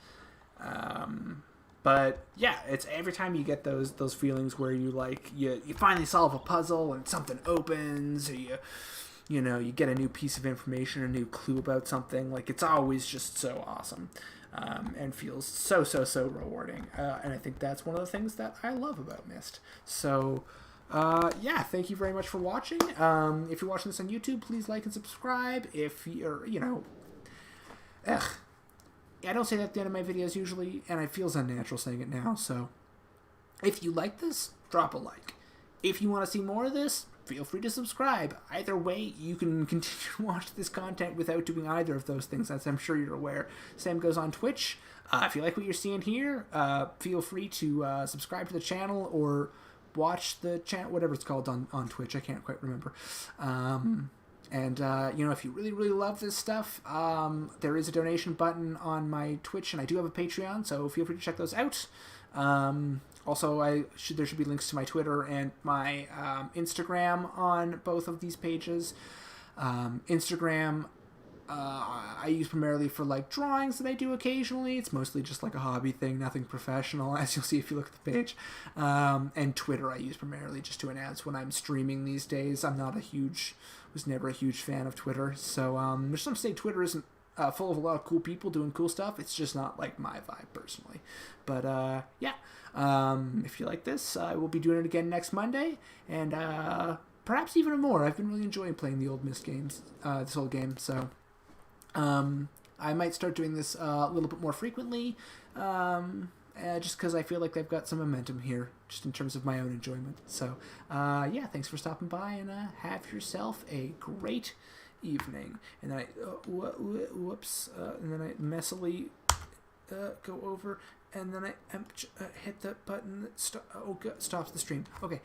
[SPEAKER 1] But yeah, it's every time you get those feelings where you like you finally solve a puzzle and something opens, or you get a new piece of information, a new clue about something. Like, it's always just so awesome, and feels so rewarding. And I think that's one of the things that I love about Myst. So, yeah, thank you very much for watching. If you're watching this on YouTube, please like and subscribe. If you're, I don't say that at the end of my videos usually, and it feels unnatural saying it now. So, if you like this, drop a like. If you want to see more of this, feel free to subscribe. Either way, you can continue to watch this content without doing either of those things, as I'm sure you're aware. Same goes on Twitch. If you like what you're seeing here, feel free to subscribe to the channel or watch the channel, whatever it's called on Twitch. I can't quite remember. And if you really, really love this stuff, there is a donation button on my Twitch, and I do have a Patreon, so feel free to check those out. Also, there should be links to my Twitter and my Instagram on both of these pages. Instagram, I use primarily for like drawings that I do occasionally. It's mostly just like a hobby thing, nothing professional, as you'll see if you look at the page. And Twitter I use primarily just to announce when I'm streaming these days. Was never a huge fan of Twitter. So there's some say Twitter isn't full of a lot of cool people doing cool stuff. It's just not like my vibe personally. But yeah, if you like this, I will be doing it again next Monday, and perhaps even more. I've been really enjoying playing the old Myst games, this old game. So I might start doing this a little bit more frequently, just because I feel like they've got some momentum here, just in terms of my own enjoyment. So yeah, thanks for stopping by, and have yourself a great evening. And then and then I messily go over, and then I hit the button that stops the stream. Okay.